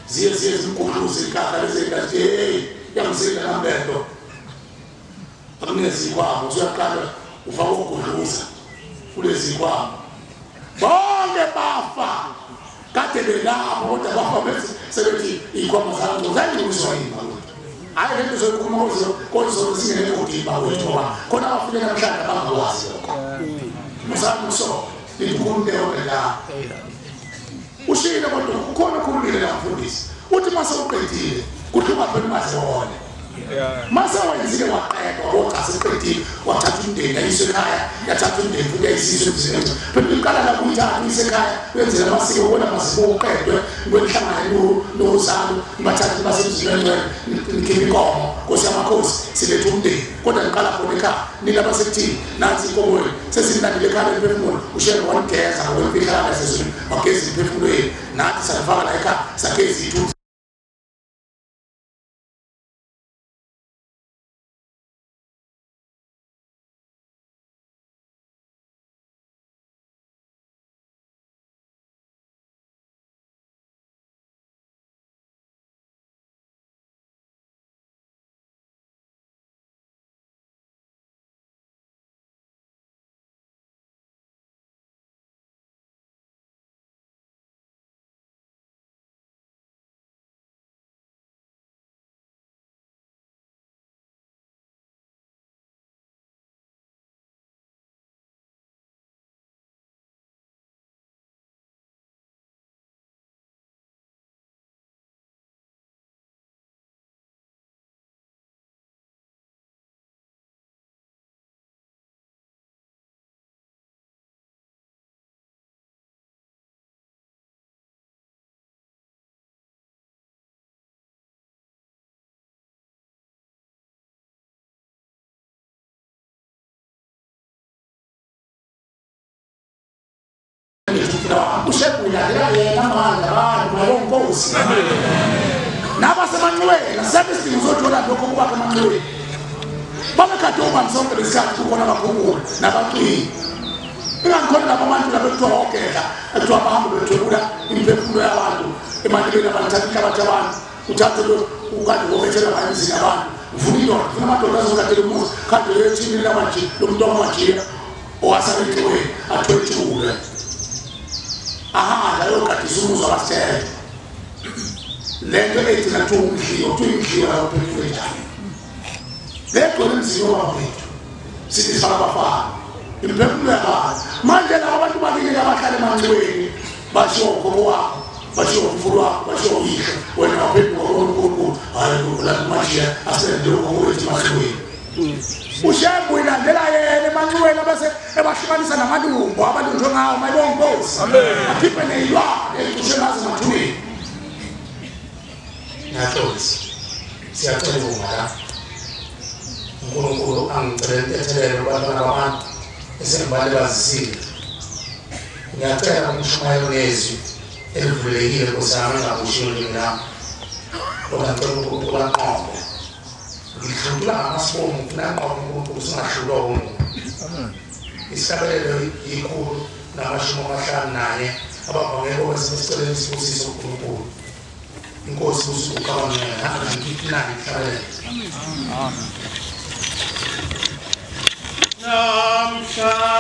I: ziye zimkhuluze ikhaya lezendathi yangizela nambento akunikeze ikwabo usuyaqala ufaka ukudluza kulezi ikwabo bonke bafa kade belapho kodwa bafa bese sebethi ikwama zabo zayilungiswa yini hayi lento zokukhuluma kodwa singene kodimba wethu ngoba khona abafike namhlanje abangakwazi lokho musami so likhulumele la ushile kodwa ukhona ukhulumile la mfundisi uthi mase uqedile kuhluma phela mazibone mase wenzile waqedwa kodwa seqedile wathatha umndeni ayise ekhaya yathatha umndeni futhi ayisizwe emzini phela iqala la kuyithatha isekhaya wenzela amasiko ubona mazibone uqedwe ngwenhlangano nozalo bathatha basemzini nikhipha inkomo nkosi yamakhosi silethe umndeni kodwa niqala khona ekhaya nina basekuthini nansi inkomo sesimlandile ekhaya lemphefumulo ushebe wanigeza ngokwemfihlakalo sezulu wageza imphefumulo yenu nathi sanifaka la ekhaya sageza ithu ushekuyilandela yena manje abantu bayonkosi nabasemanxiweni asabe isidingo sothola lokho kubakho emanxiweni babekade ubani sonke lesikhathi kukhona abaphumula nabacwini ingakhona laba abantu laba ekuthiwa ogeza ekuthiwa bahambe bethwebula imiphefumulo yabantu emanxebeni abantu thatha inhlabathi abantu uthathe ukade ngobethela ngayo emizini yabantu ufuna indoda ufuna amadoda azokadela umuzi kade ethini lamaji lomuntu wamajiya owasabenxiweni athwetshule ahanda yogadisa umuzi wabasitele lento ethi nathiwa umdliyo kuthiwa imdliyo yaphefumulo njani legcwele emzini wabafethu sithi sifaka abafana imphefumulo yabantu manje laba abantu bakile abahlala emanxiweni bashiwo ugogo wakho bashiwo umfulu wakho bashiwo uyihlo wena waphenduka unkulunkulu hayi la majiya asendele ugogo wethu emanxiweni ushembu uyilandela yena emanxiweni abase ebahlukanisa namalungu abantu njengawo mayibonkosi akhiphe neyilwane ezicishe ngazo emathuneni naxolisa siyacela ukungala unkulunkulu angicela ethelele kubantwana babantu esengibale bazisile ngiyacela umshumayelo nezwi elivulekile kusami engabushiyo lingami kodwa ngicela unkulunkulu anqobe ngidlula amasibomu ngifuna anqobe unkulunkulu singahlulwa umuntu isihlabelelo ikhulu namashumi 5 abavangele okweseceleni isibusiso unkulunkulu inkosi busuku ukabangela ngikitinani ihlabelelo
J: namhlanje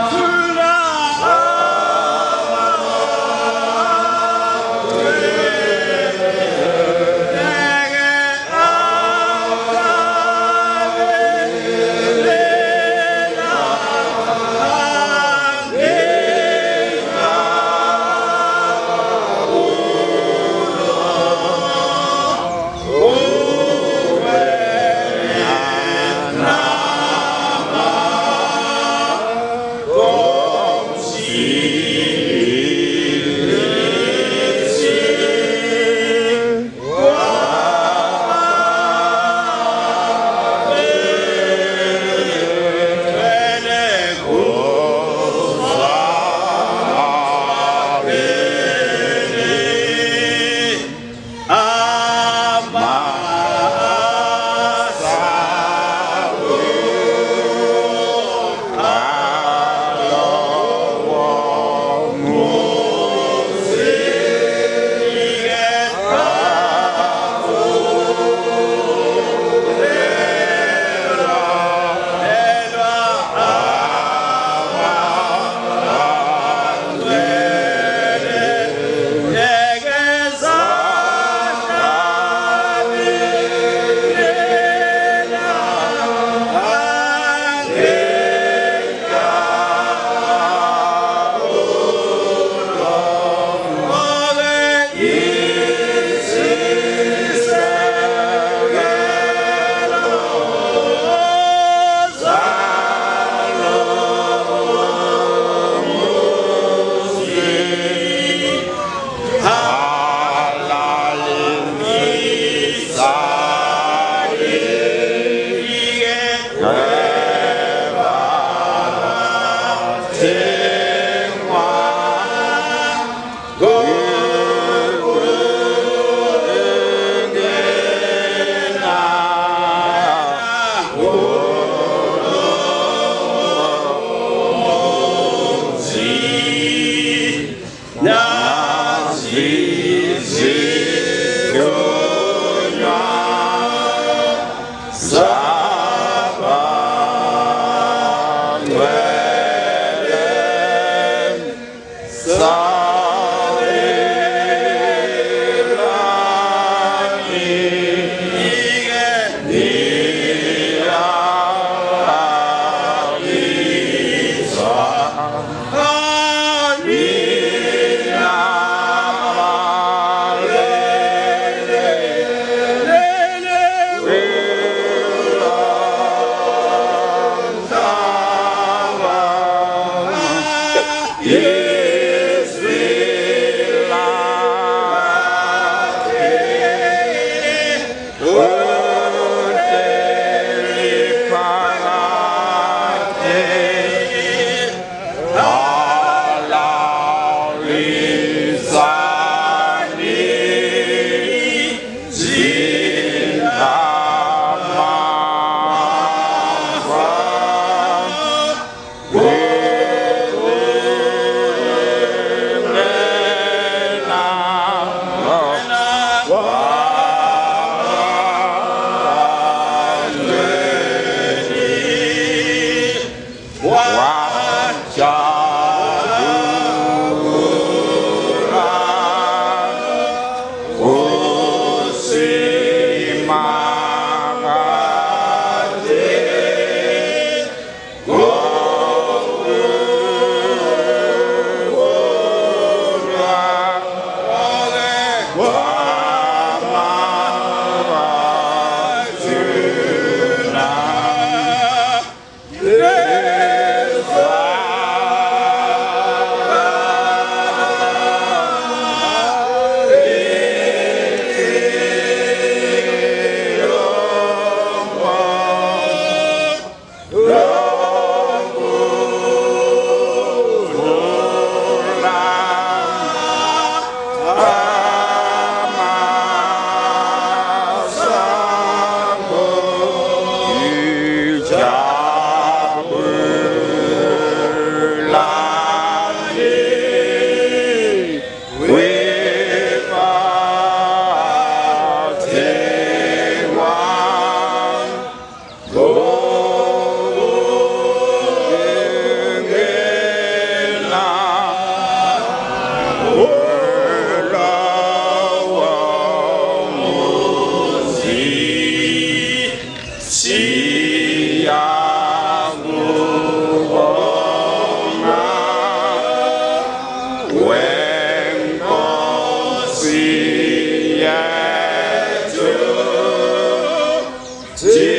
K: To
J: See